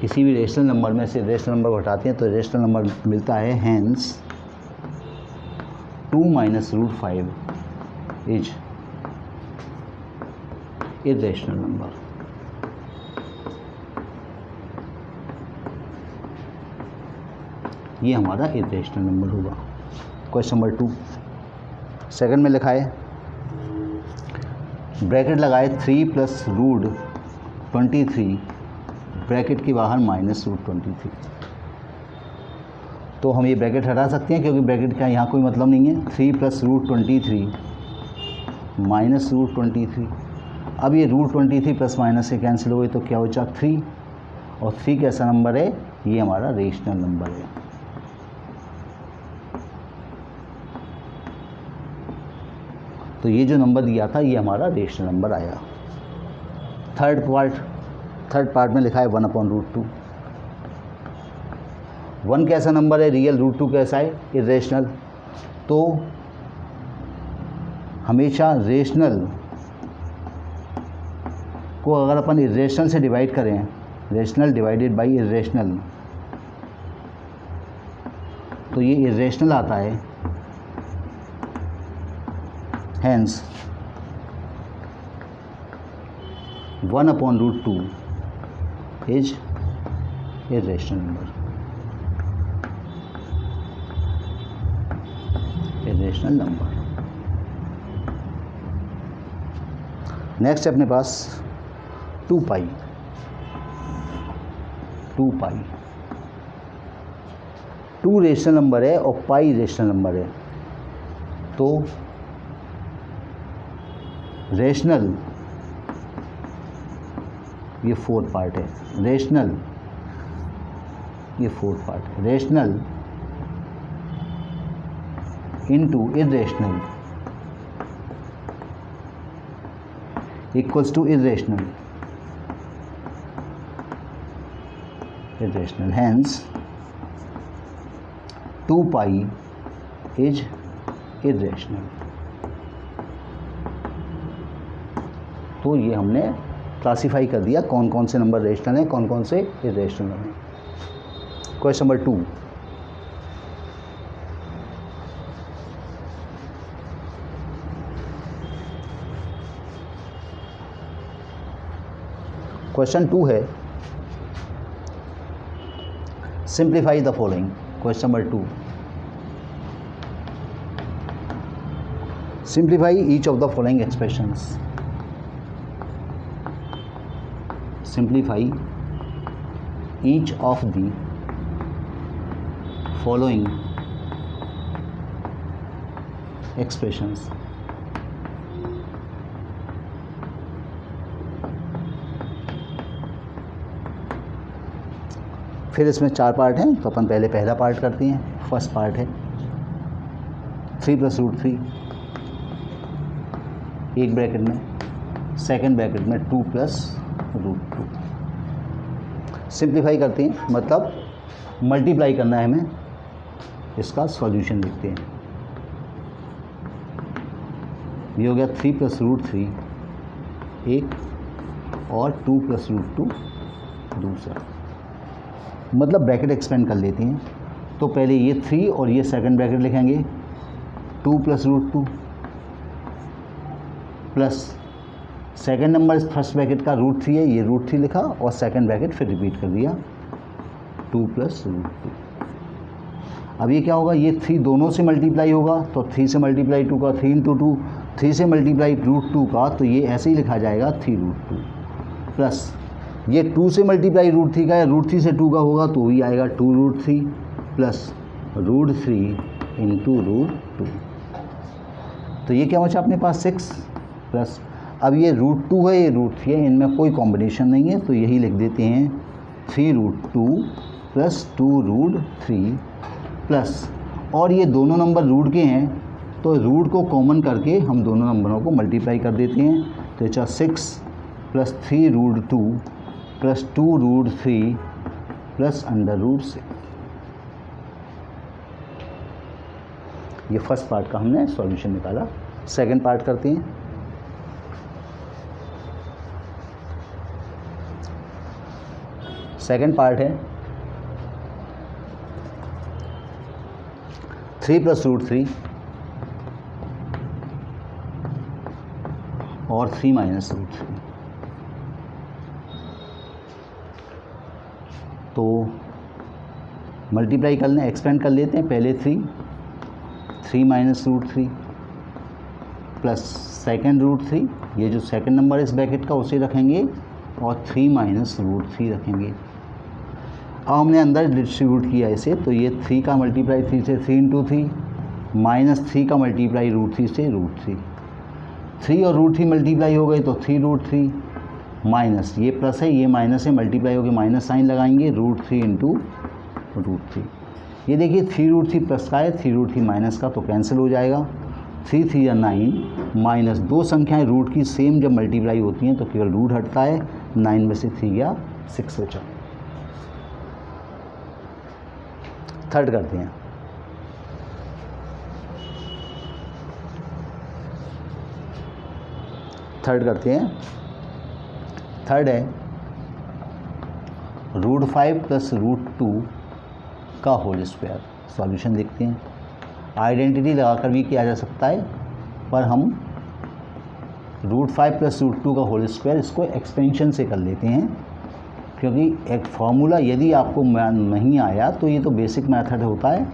किसी भी रेशनल नंबर में से रेशनल नंबर को हटाते हैं तो रेशनल नंबर मिलता है, hence 2 minus √5 is irrational number. ये हमारा इरेशनल नंबर होगा। क्वेश्चन नंबर 2 सेकंड में लिखा है, ब्रैकेट लगाए 3 प्लस √23 ब्रैकेट के बाहर माइनस √23। तो हम ये ब्रैकेट हटा सकते हैं क्योंकि ब्रैकेट का यहाँ कोई मतलब नहीं है। 3 प्लस √23 माइनस √23। अब ये √23 प्लस माइनस से कैंसिल हो गई तो क्या बचा 3, और 3 कैसा नंबर है, ये हमारा रेशनल नंबर है। तो ये जो नंबर दिया था ये हमारा रेशनल नंबर आया। थर्ड पार्ट में लिखा है 1/√2। 1 कैसा नंबर है रियल, √2 कैसा है इरेशनल। तो हमेशा रेशनल को अगर अपन इरेशनल से डिवाइड करें, रेशनल डिवाइडेड बाई इरेशनल, तो ये इरेशनल आता है। Hence 1/√2 is irrational number, irrational number। Next है अपने पास 2 पाई। 2 रेशनल नंबर है और पाई रेशनल नंबर है। तो रेशनल ये 4th पार्ट है, रेशनल ये फोर्थ पार्ट है, rational into irrational equals to irrational, hence 2 pi is irrational। तो ये हमने क्लासीफाई कर दिया कौन कौन से नंबर रेशनल हैं, कौन कौन से इरेशनल हैं। क्वेश्चन नंबर 2, क्वेश्चन 2 है simplify the following. Question number 2, simplify each of the following expressions. Simplify each of the following expressions. फिर इसमें 4 पार्ट हैं, तो अपन पहले पहला पार्ट करते हैं। फर्स्ट पार्ट है 3 + √3 एक ब्रैकेट में, सेकंड ब्रैकेट में 2 + √2। सिंप्लीफाई करते हैं, मतलब मल्टीप्लाई करना है हमें। इसका सॉल्यूशन लिखते हैं। ये हो गया 3 + √3 एक और 2 + √2 दूसरा। मतलब ब्रैकेट एक्सपेंड कर लेते हैं। तो पहले ये 3 और ये सेकंड ब्रैकेट लिखेंगे 2 + √2 plus second number first bracket का √3 है, ये √3 लिखा और सेकंड ब्रैकेट फिर रिपीट कर दिया 2 + √2। अब ये क्या होगा, ये 3 दोनों से मल्टीप्लाई होगा, तो 3 से मल्टीप्लाई 2 का 3 × 2, 3 से मल्टीप्लाई √2 का, तो ये ऐसे ही लिखा जाएगा 3 √2 प्लस ये 2 से मल्टीप्लाई √3 का है, √3 से 2 का होगा तो भी आएगा 2 √3 प्लस √3 × √2। तो ये क्या बचा अपने पास 6 प्लस, अब ये √2 है, ये √3 है, इनमें कोई कॉम्बिनेशन नहीं है, तो यही लिख देते हैं 3 √2 प्लस 2 √3 प्लस, और ये दोनों नंबर रूट के हैं तो रूट को कॉमन करके हम दोनों नंबरों को मल्टीप्लाई कर देते हैं। तो ये 6 प्लस 3 √2 प्लस 2 √3 प्लस √6। ये फर्स्ट पार्ट का हमने सॉल्यूशन निकाला। सेकंड पार्ट करते हैं। सेकंड पार्ट है 3 + √3 और 3 - √3। तो मल्टीप्लाई कर लें, एक्सपेंड कर लेते हैं। पहले 3 - √3 प्लस सेकंड √3, ये जो सेकंड नंबर इस ब्रैकेट का उसे रखेंगे और 3 - √3 रखेंगे। अब हमने अंदर डिस्ट्रीब्यूट किया इसे, तो ये 3 का मल्टीप्लाई 3 से 3 × 3 माइनस 3 का मल्टीप्लाई √3 से √3, 3 और √3 मल्टीप्लाई हो गए तो 3 √3 माइनस ये प्लस है, ये माइनस है, मल्टीप्लाई हो गए, माइनस साइन लगाएंगे √3 × √3। ये देखिए 3 √3 प्लस का है, 3 √3 माइनस का, तो कैंसिल हो जाएगा। 3 × 3 = 9 माइनस 2 संख्याएं रूट की सेम जब मल्टीप्लाई होती हैं तो केवल रूट हटता है। 9 में से 3 गया, 6 बचा। थर्ड करते हैं। थर्ड है √5 + √2 का होल स्क्वायर। सॉल्यूशन देखते हैं। आइडेंटिटी लगाकर भी किया जा सकता है, पर हम √5 + √2 का होल स्क्वायर इसको एक्सपेंशन से कर लेते हैं, क्योंकि एक फार्मूला यदि आपको नहीं आया तो ये तो बेसिक मेथड होता है।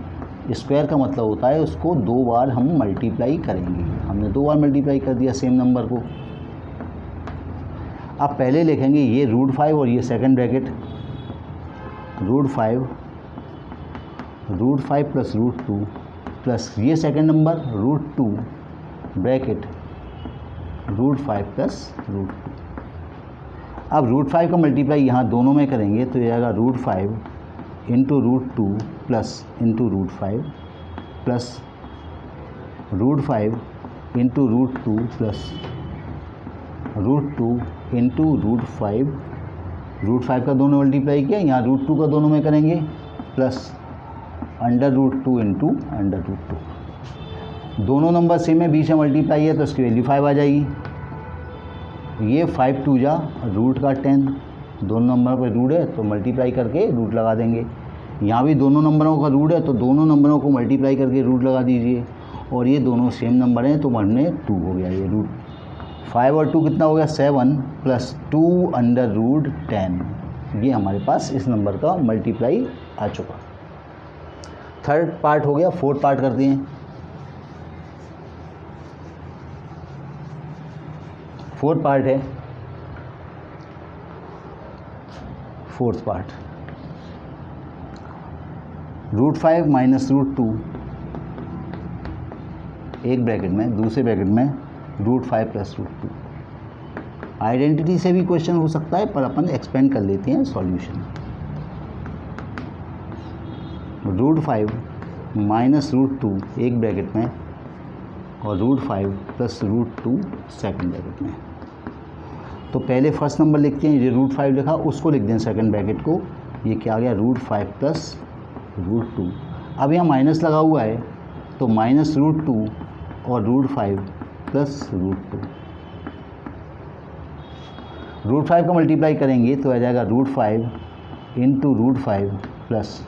स्क्वायर का मतलब होता है उसको 2 बार हम मल्टीप्लाई करेंगे। हमने 2 बार मल्टीप्लाई कर दिया सेम नंबर को। अब पहले लिखेंगे ये √5 और ये सेकंड ब्रैकेट √5 + √2 प्लस ये सेकंड नंबर √2 ब्रैकेट √5 + √2। अब √5 का मल्टीप्लाई यहाँ दोनों में करेंगे तो ये आएगा √5 into √2 plus into √5 plus √5 into √2 plus √2 into √5, √5 का दोनों मल्टीप्लाई किया, यहाँ √2 का दोनों में करेंगे, प्लस √2 इंटू √2। दोनों नंबर सेम है, बीच में मल्टीप्लाई है तो इसकी वैल्यू 5 आ जाएगी। ये 5 2 जा रूट का 10, दोनों नंबर पर रूट है तो मल्टीप्लाई करके रूट लगा देंगे। यहाँ भी दोनों नंबरों का रूट है तो दोनों नंबरों को मल्टीप्लाई करके रूट लगा दीजिए, और ये दोनों सेम नंबर हैं तो 1 में 2 हो गया। ये √5 और 2 कितना हो गया 7 प्लस 2 √10। ये हमारे पास इस नंबर का मल्टीप्लाई आ चुका। थर्ड पार्ट हो गया, फोर्थ पार्ट करते हैं। फोर्थ पार्ट है, फोर्थ पार्ट √5 माइनस √2 एक ब्रैकेट में, दूसरे ब्रैकेट में √5 प्लस √2। आइडेंटिटी से भी क्वेश्चन हो सकता है पर अपन एक्सपेंड कर लेते हैं सॉल्यूशन। √5 माइनस √2 एक ब्रैकेट में और √5 प्लस √2 सेकंड ब्रैकेट में। तो पहले फर्स्ट नंबर लिखते हैं, ये √5 लिखा, उसको लिख दें सेकंड ब्रैकेट को। ये क्या आ गया √5 प्लस √2। अब यहाँ माइनस लगा हुआ है तो माइनस √2 और √5 प्लस √2। √5 का मल्टीप्लाई करेंगे तो आ जाएगा √5 इंटू √5 प्लस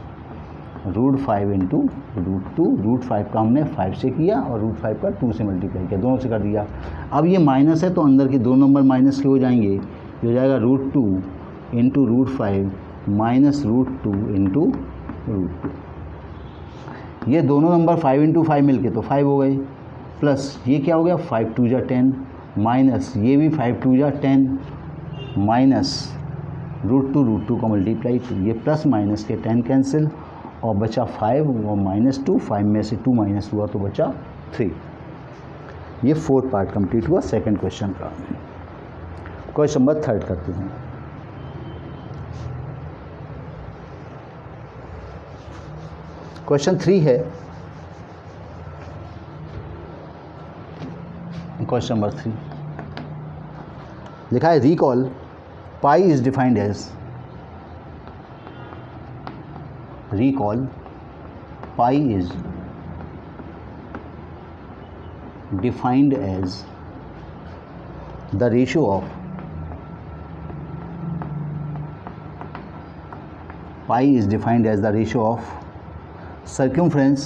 √5 इंटू √2। √5 का हमने 5 से किया और √5 का 2 से मल्टीप्लाई किया, दोनों से कर दिया। अब ये माइनस है तो अंदर के दो नंबर माइनस के हो जाएंगे, ये हो जाएगा √2 इंटू √5 माइनस √2 इंटू √2। ये दोनों नंबर 5 इंटू 5 मिल तो 5 हो गए, प्लस ये क्या हो गया 5 2 जा 10 माइनस ये भी 5 2 जा 10 माइनस √2 का मल्टीप्लाई 2। ये प्लस माइनस के 10 कैंसिल और बचा 5 और -2, 5 में से 2 माइनस हुआ तो बचा 3। ये फोर्थ पार्ट कंप्लीट हुआ सेकंड क्वेश्चन का। क्वेश्चन नंबर थर्ड करते हैं। क्वेश्चन 3 है, क्वेश्चन नंबर 3 लिखा है recall pi is defined as, recall pi is defined as the ratio of pi is defined as the ratio of circumference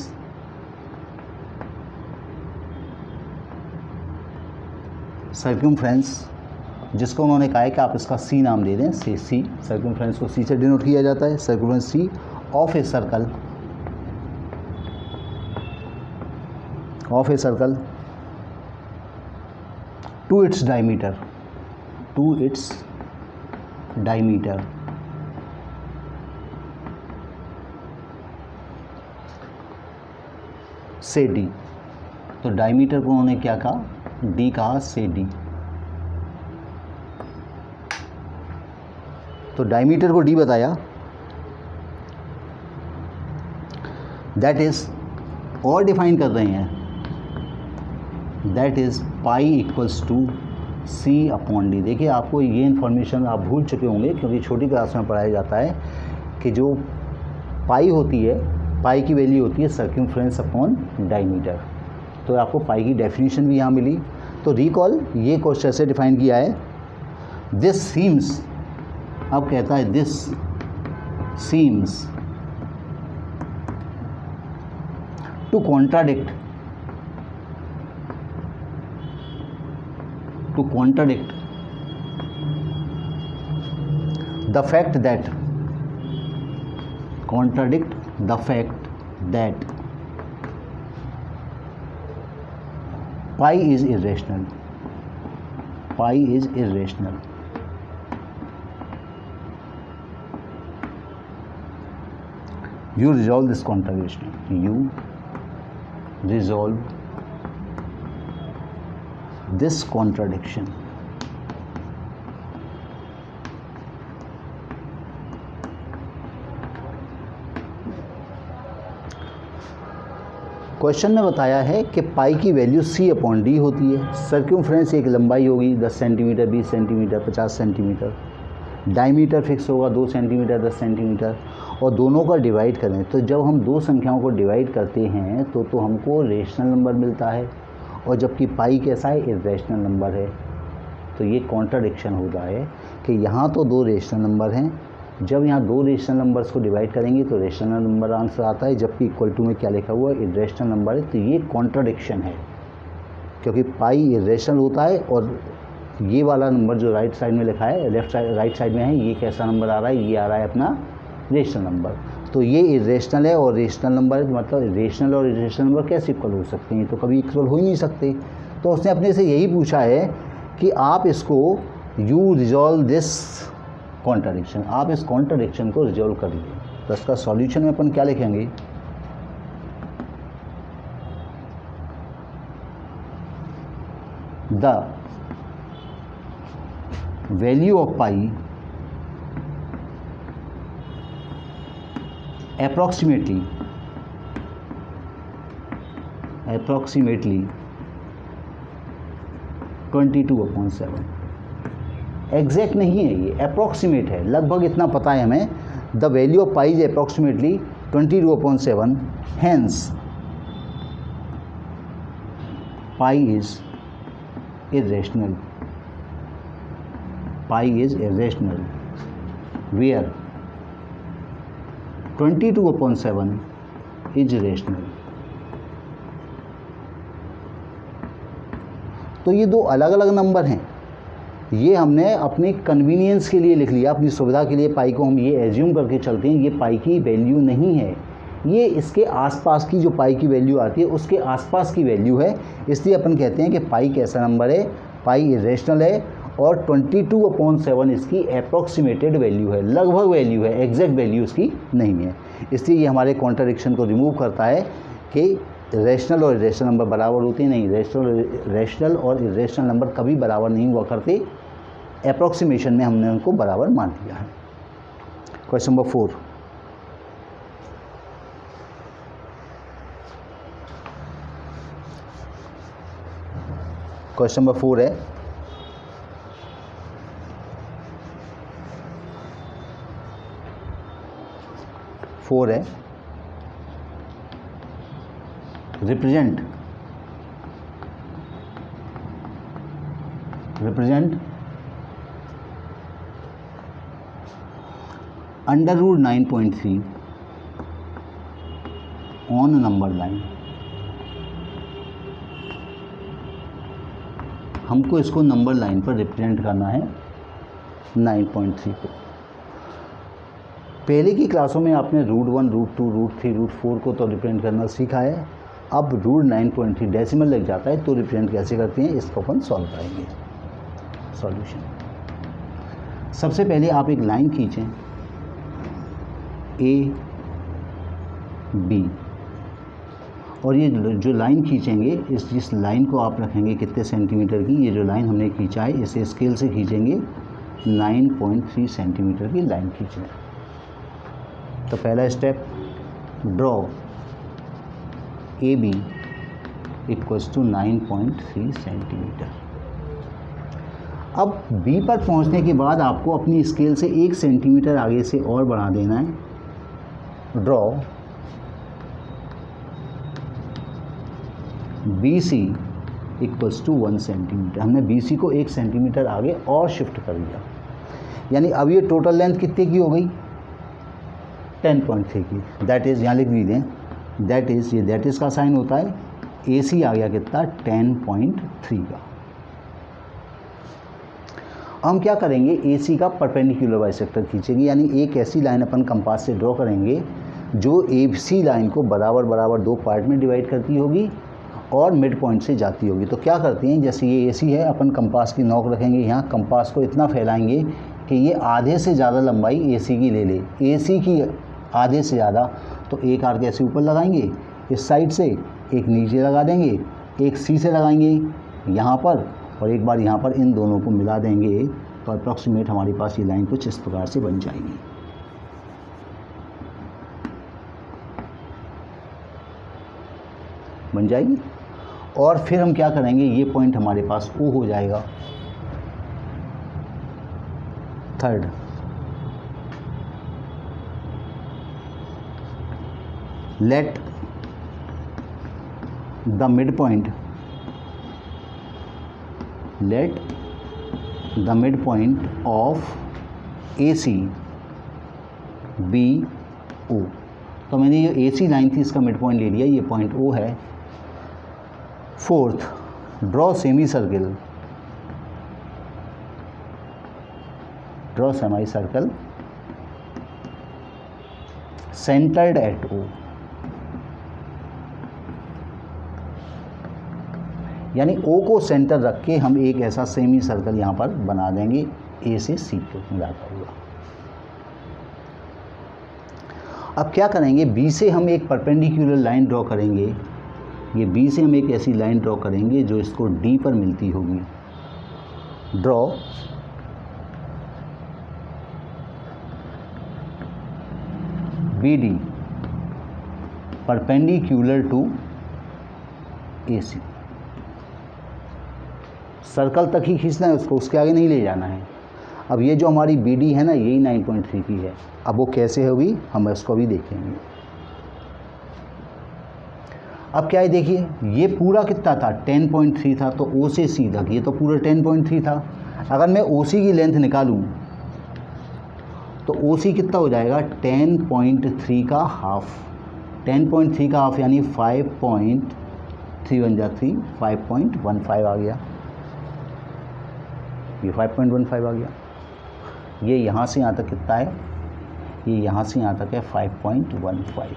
जिसको उन्होंने कहा है कि आप इसका C नाम दे दें, से C, सर्कमफ्रेंस को C से डिनोट किया जाता है, circumference C of a circle to its diameter से D। तो डायमीटर को उन्होंने क्या कहा, D कहा, से D। तो डायमीटर को D बताया, दैट इज, और डिफाइन कर रहे हैं, that is pi equals to C/D। देखिए आपको ये इन्फॉर्मेशन आप भूल चुके होंगे क्योंकि छोटी क्लास में पढ़ाया जाता है कि जो पाई होती है, पाई की वैल्यू होती है सर्कमफ्रेंस अपॉन डायमीटर। तो आपको पाई की डेफिनेशन भी यहाँ मिली। तो रिकॉल ये क्वेश्चन से डिफाइन किया है, दिस सीम्स, अब कहता है this seems to contradict the fact that pi is irrational. You resolve this contradiction. You resolve this contradiction. Question में बताया है कि पाई की वैल्यू C/D होती है। सर्कमफ्रेंस एक लंबाई होगी 10 centimetre, 20 centimetre, 50 centimetre. Diameter fix होगा 2 सेंटीमीटर, 10 सेंटीमीटर, और दोनों का डिवाइड करें तो जब हम दो संख्याओं को डिवाइड करते हैं तो हमको रेशनल नंबर मिलता है, और जबकि पाई कैसा है, इर्रेशनल नंबर है। तो ये कॉन्ट्राडिक्शन होता है कि यहाँ तो दो रेशनल नंबर हैं, जब यहाँ दो रेशनल नंबर्स को डिवाइड करेंगे तो रेशनल नंबर आंसर आता है, जबकि इक्वल टू में क्या लिखा हुआ है, इर्रेशनल नंबर है। तो ये कॉन्ट्राडिक्शन है, क्योंकि पाई इर्रेशनल होता है और ये वाला नंबर जो राइट साइड में लिखा है, लेफ्ट साइड राइट साइड में है, ये कैसा नंबर आ रहा है, ये आ रहा है अपना रेशनल नंबर। तो ये इर्रेशनल है और रेशनल नंबर है, मतलब रेशनल और इर्रेशनल नंबर कैसे इक्वल हो सकते हैं, तो कभी इक्वल हो ही नहीं सकते। तो उसने अपने से यही पूछा है कि आप इसको यू रिजॉल्व दिस कॉन्ट्राडिक्शन, आप इस कॉन्ट्राडिक्शन को रिजॉल्व करिए। तो इसका सॉल्यूशन में अपन क्या लिखेंगे, the value of pi approximately 22/7। Exact नहीं है, ये अप्रॉक्सीमेट है, लगभग इतना पता है हमें। The value of pi is approximately 22/7, hence pi is irrational, pi is irrational, where 22/7 is rational। तो ये दो अलग अलग नंबर हैं, ये हमने अपने कन्वीनियंस के लिए लिख लिया, अपनी सुविधा के लिए पाई को हम ये एज्यूम करके चलते हैं ये पाई की वैल्यू नहीं है, ये इसके आसपास की जो पाई की वैल्यू आती है उसके आसपास की वैल्यू है। इसलिए अपन कहते हैं कि पाई कैसा नंबर है, पाई इरेशनल है और 22/7 इसकी अप्रॉक्सीमेटेड वैल्यू है, लगभग वैल्यू है, एग्जैक्ट वैल्यू इसकी नहीं है। इसलिए ये हमारे कॉन्ट्राडिक्शन को रिमूव करता है कि रेशनल और इरेशनल नंबर बराबर होते नहीं, रेशनल और इरेशनल नंबर कभी बराबर नहीं हुआ करते। अप्रॉक्सीमेशन में हमने उनको बराबर मान लिया है। क्वेश्चन नंबर 4, क्वेश्चन नंबर 4 है, रिप्रेजेंट √9.3 ऑन नंबर लाइन। हमको इसको नंबर लाइन पर रिप्रेजेंट करना है 9.3 को। पहले की क्लासों में आपने √1, √2, √3, √4 को तो रिप्रेजेंट करना सीखा है। अब √9.3 डेसिमल लग जाता है तो रिप्रेजेंट कैसे करते हैं, इसको अपन सॉल्व करेंगे। सॉल्यूशन, सबसे पहले आप एक लाइन खींचें ए बी, और ये जो लाइन खींचेंगे इस लाइन को आप रखेंगे कितने सेंटीमीटर की, ये जो लाइन हमने खींचा है इसे स्केल से खींचेंगे 9.3 सेंटीमीटर की लाइन खींचें। तो पहला step, draw A B equals to 9.3 centimetre. अब बी पर पहुंचने के बाद आपको अपनी स्केल से 1 सेंटीमीटर आगे से और बढ़ा देना है। Draw BC equals to 1 centimetre. हमने BC को 1 सेंटीमीटर आगे और शिफ्ट कर दिया, यानी अब ये टोटल लेंथ कितने की हो गई, 10.3 की। दैट इज़, यहाँ लिख दीजिए, दैट इज़, ये दैट इज़ का साइन होता है, AC आ गया कितना, 10.3 का। हम क्या करेंगे, AC का परपेंडिकुलर बाइसेक्टर खींचेंगे, यानी एक ऐसी लाइन अपन कंपास से ड्रॉ करेंगे जो AC लाइन को बराबर बराबर 2 पार्ट में डिवाइड करती होगी और मिड पॉइंट से जाती होगी। तो क्या करते हैं, जैसे ये AC है, अपन कंपास की नोक रखेंगे यहाँ, कंपास को इतना फैलाएंगे कि ये आधे से ज़्यादा लंबाई AC की ले ले, AC की आधे से ज़्यादा। तो एक आर्क ऐसे ऊपर लगाएंगे इस साइड से, एक नीचे लगा देंगे, एक C से लगाएंगे यहाँ पर, और एक बार यहाँ पर इन दोनों को मिला देंगे। तो अप्रॉक्सीमेट हमारे पास ये लाइन कुछ इस प्रकार से बन जाएगी। बन जाएगी। और फिर हम क्या करेंगे, ये पॉइंट हमारे पास ओ हो जाएगा। Third, let the mid point of AC B O. तो मैंने ये AC लाइन थी, इसका मिड पॉइंट ले लिया, ये पॉइंट O है। Fourth, draw semi circle centred at O, यानी O को सेंटर रख के हम एक ऐसा सेमी सर्कल यहाँ पर बना देंगे A से C को मिलाता हुआ। अब क्या करेंगे, B से हम एक परपेंडिकुलर लाइन ड्रॉ करेंगे। ये B से हम एक ऐसी लाइन ड्रॉ करेंगे जो इसको D पर मिलती होगी। Draw BD perpendicular to AC। Circle तक ही खींचना है उसको, उसके आगे नहीं ले जाना है। अब ये जो हमारी BD है ना, यही 9.3 की है। अब वो कैसे होगी हम इसको भी देखेंगे। अब क्या है, देखिए ये पूरा कितना था, 10.3 था, तो O से C तक ये तो पूरा 10.3 था। अगर मैं OC की लेंथ निकालूं तो OC कितना हो जाएगा, 10.3 का हाफ। 10.3 का हाफ यानी 5.3 बन जाती, 5.15 आ गया। ये 5.15 आ गया। ये यहाँ से यहाँ तक कितना है, ये यहाँ से यहाँ तक है 5.15।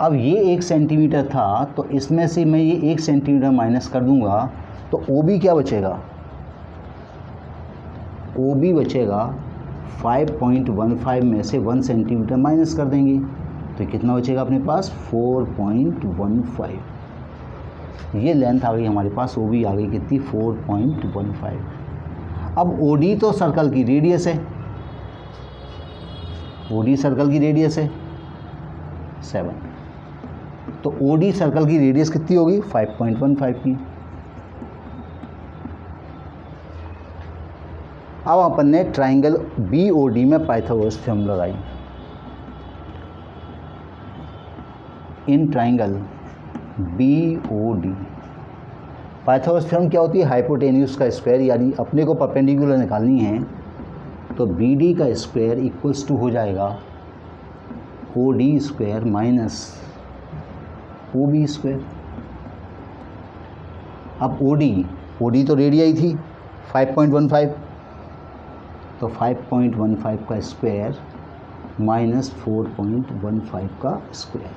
अब ये 1 सेंटीमीटर था, तो इसमें से मैं ये 1 सेंटीमीटर माइनस कर दूंगा तो OB क्या बचेगा, OB बचेगा 5.15 में से 1 सेंटीमीटर माइनस कर देंगे तो कितना बचेगा अपने पास, 4.15। ये लेंथ आ गई हमारे पास, OB आ गई कितनी, 4.15। अब OD तो सर्कल की रेडियस है, OD सर्कल की रेडियस है 7, तो OD सर्कल की रेडियस कितनी होगी, 5.15 की। अब अपन ने ट्राइंगल BOD में पाइथागोरस थ्योरम लगाई। In triangle BOD Pythagoras theorem क्या होती है, हाइपोटेन्यूज का स्क्वायर, यानी अपने को परपेंडिकुलर निकालनी है तो BD का स्क्वायर इक्वल्स टू हो जाएगा OD square minus OB square. अब OD तो रेडियाई थी 5.15, तो 5.15 का स्क्वायर माइनस 4.15 का स्क्वायर।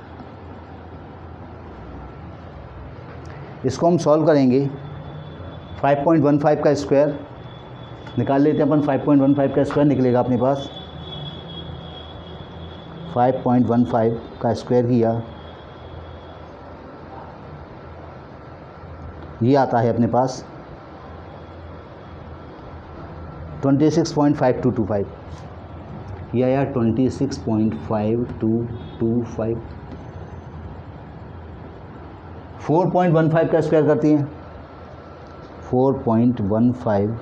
इसको हम सॉल्व करेंगे। 5.15 का स्क्वायर निकाल लेते हैं अपन, 5.15 का स्क्वायर निकलेगा अपने पास। 5.15 का स्क्वायर किया, ये आता है अपने पास 26.5225, ये आया 26.5225। 4.15 का स्क्वायर करती हैं, 4.15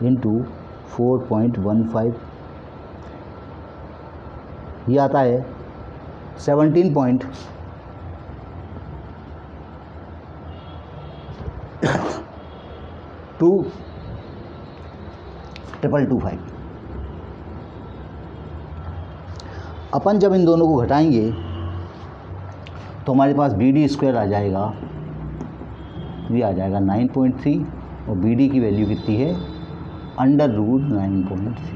इंटू 4.15, ये आता है 17.225। अपन जब इन दोनों को घटाएंगे तो हमारे पास BD स्क्वायर आ जाएगा, ये आ जाएगा 9.3 और BD की वैल्यू कितनी है, √9.3।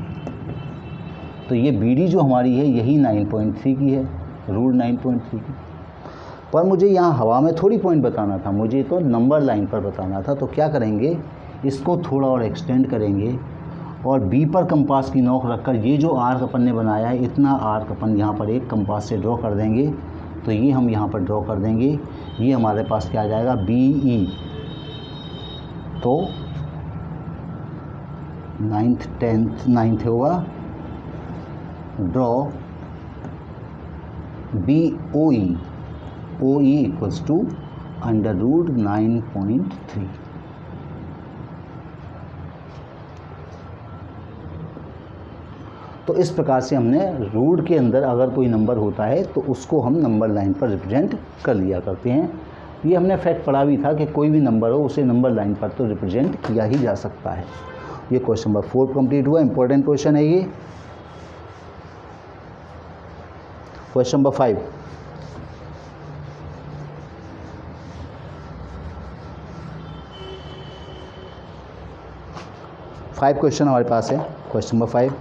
तो ये BD जो हमारी है यही 9.3 की है, √9.3 की। पर मुझे यहाँ हवा में थोड़ी पॉइंट बताना था, मुझे तो नंबर लाइन पर बताना था। तो क्या करेंगे, इसको थोड़ा और एक्सटेंड करेंगे और B पर कंपास की नोक रखकर ये जो आर्क अपन ने बनाया है, इतना आर्क अपन यहाँ पर एक कंपास से ड्रॉ कर देंगे। तो ये हम यहाँ पर ड्रॉ कर देंगे, ये हमारे पास क्या आ जाएगा, BE। तो 9th 10th 9th होगा draw BOE, OE equals to under root 9.3। तो इस प्रकार से हमने रूट के अंदर अगर कोई नंबर होता है तो उसको हम नंबर लाइन पर रिप्रेजेंट कर लिया करते हैं। ये हमने फैक्ट पढ़ा भी था कि कोई भी नंबर हो उसे नंबर लाइन पर तो रिप्रेजेंट किया ही जा सकता है। ये क्वेश्चन नंबर 4 कंप्लीट हुआ। इंपॉर्टेंट क्वेश्चन है ये। क्वेश्चन नंबर 5, क्वेश्चन हमारे पास है। Question number 5,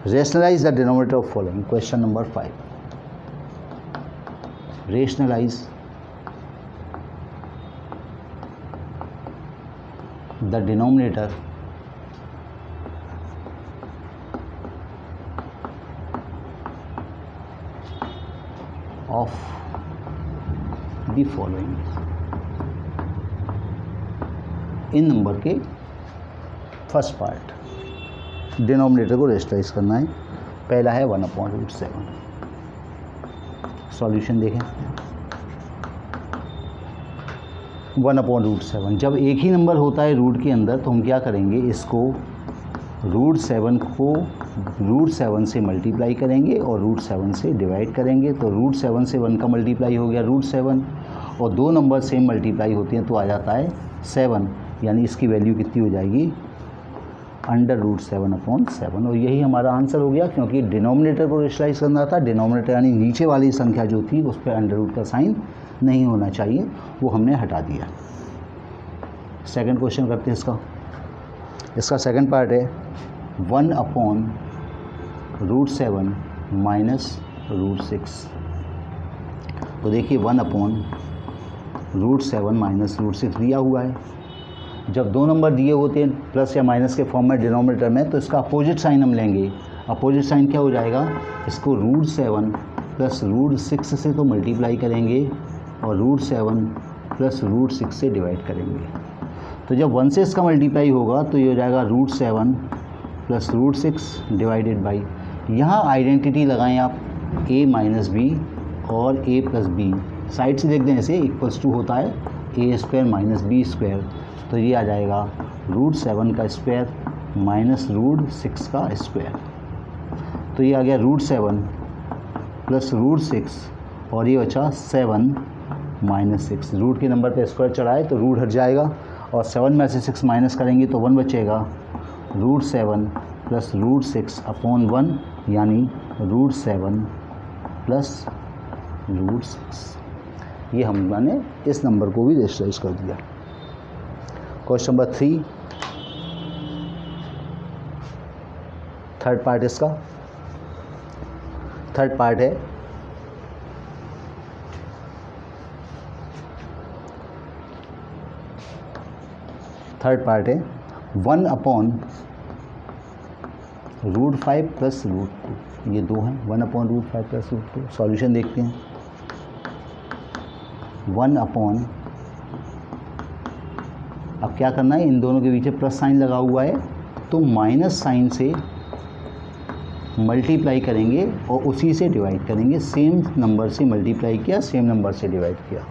rationalize the denominator of following। Question number 5, rationalize the denominator of the following। In number के फर्स्ट पार्ट डिनोमिनेटर को रेशनलाइज करना है। पहला है 1/√7। सॉल्यूशन देखें। 1/√7 जब एक ही नंबर होता है रूट के अंदर तो हम क्या करेंगे, इसको √7 को √7 से मल्टीप्लाई करेंगे और √7 से डिवाइड करेंगे। तो √7 से 1 का मल्टीप्लाई हो गया √7 और दो नंबर सेम मल्टीप्लाई होते हैं तो आ जाता है 7, यानी इसकी वैल्यू कितनी हो जाएगी, अंडर रूट 7/7। और यही हमारा आंसर हो गया, क्योंकि डिनोमिनेटर को रेशनलाइज करना था। डिनोमिनेटर यानी नीचे वाली संख्या जो थी उस पर अंडर रूट का साइन नहीं होना चाहिए, वो हमने हटा दिया। सेकंड क्वेश्चन करते हैं इसका। इसका सेकंड पार्ट है 1/√7 माइनस √6। तो देखिए 1/√7 माइनस √6 दिया हुआ है। जब दो नंबर दिए होते हैं प्लस या माइनस के फॉर्म में डिनोमिनेटर में, तो इसका अपोजिट साइन हम लेंगे। अपोजिट साइन क्या हो जाएगा, इसको √7 प्लस √6 से तो मल्टीप्लाई करेंगे और √7 प्लस √6 से डिवाइड करेंगे। तो जब 1 से इसका मल्टीप्लाई होगा तो ये हो जाएगा √7 प्लस √6 डिवाइडेड बाई, यहाँ आइडेंटिटी लगाएं आप a माइनस बी और a प्लस बी। साइड से देख दें ऐसे इक्वल्स टू होता है a² माइनस b²। तो ये आ जाएगा √7 का स्क्वायर माइनस √6 का स्क्वायर। तो ये आ गया √7 प्लस √6 और ये बचा 7 माइनस 6। रूट के नंबर पे स्क्वायर चढ़ा है तो रूट हट जाएगा और 7 में से 6 माइनस करेंगे तो 1 बचेगा। √7 प्लस √6/1 यानी √7 प्लस √6। ये हमने इस नंबर को भी रेशनलाइज कर दिया। क्वेश्चन नंबर 3, थर्ड पार्ट इसका। थर्ड पार्ट है थर्ड पार्ट है 1/√5 प्लस √2। ये दो हैं 1/√5 प्लस √2। सॉल्यूशन देखते हैं। 1/, अब क्या करना है, इन दोनों के पीछे प्लस साइन लगा हुआ है तो माइनस साइन से मल्टीप्लाई करेंगे और उसी से डिवाइड करेंगे। सेम नंबर से मल्टीप्लाई किया, सेम नंबर से डिवाइड किया।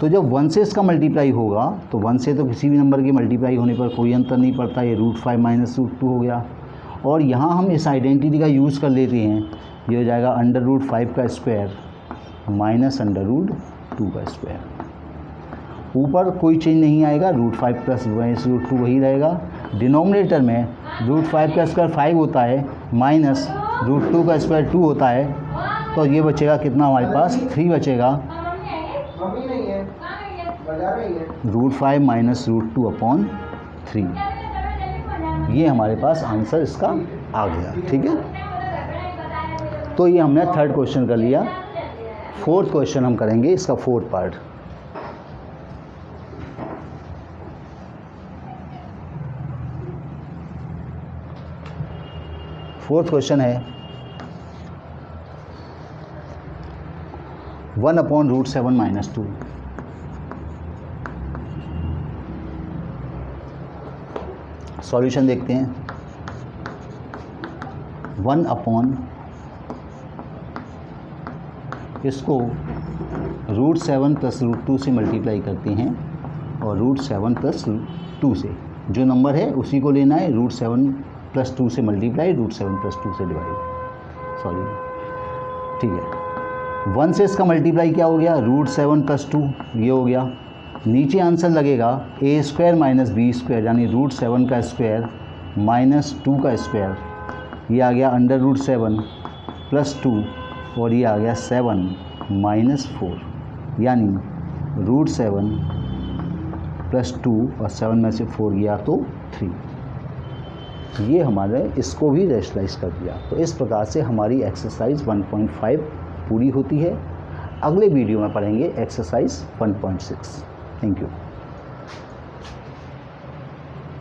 तो जब 1 से इसका मल्टीप्लाई होगा तो 1 से तो किसी भी नंबर के मल्टीप्लाई होने पर कोई अंतर नहीं पड़ता, ये √5 माइनस √2 हो गया। और यहाँ हम इस आइडेंटिटी का यूज़ कर लेते हैं, ये हो जाएगा अंडर रूट 5 का स्क्वायर माइनस अंडर रूट 2 का स्क्वायर। ऊपर कोई चेंज नहीं आएगा, √5 प्लस √2 वही रहेगा। डिनोमिनेटर में √5 का स्क्वायर 5 होता है माइनस √2 का स्क्वायर 2 होता है, तो ये बचेगा कितना हमारे पास 3 बचेगा। √5 माइनस √2/3, ये हमारे पास आंसर इसका आ गया। ठीक है, तो ये हमने थर्ड क्वेश्चन कर लिया। फोर्थ क्वेश्चन हम करेंगे, इसका फोर्थ पार्ट। फोर्थ क्वेश्चन है 1/√7 माइनस 2। सॉल्यूशन देखते हैं। 1 अपॉन इसको √7 + √2 से मल्टीप्लाई करते हैं और √7 + 2 से, जो नंबर है उसी को लेना है, √7 + 2 से मल्टीप्लाई, √7 + 2 से डिवाइड, सॉरी, ठीक है। 1 से इसका मल्टीप्लाई क्या हो गया, √7 + 2, ये हो गया। नीचे आंसर लगेगा a² - b², यानी √7 का स्क्वायर -2 का स्क्वायर, ये आ गया √7 + 2 और ये आ गया 7 - 4, यानी √7 + 2 और 7 में से 4 गया तो 3। ये हमारे इसको भी रैशनलाइज कर दिया। तो इस प्रकार से हमारी एक्सरसाइज 1.5 पूरी होती है। अगले वीडियो में पढ़ेंगे एक्सरसाइज 1.6। Thank you.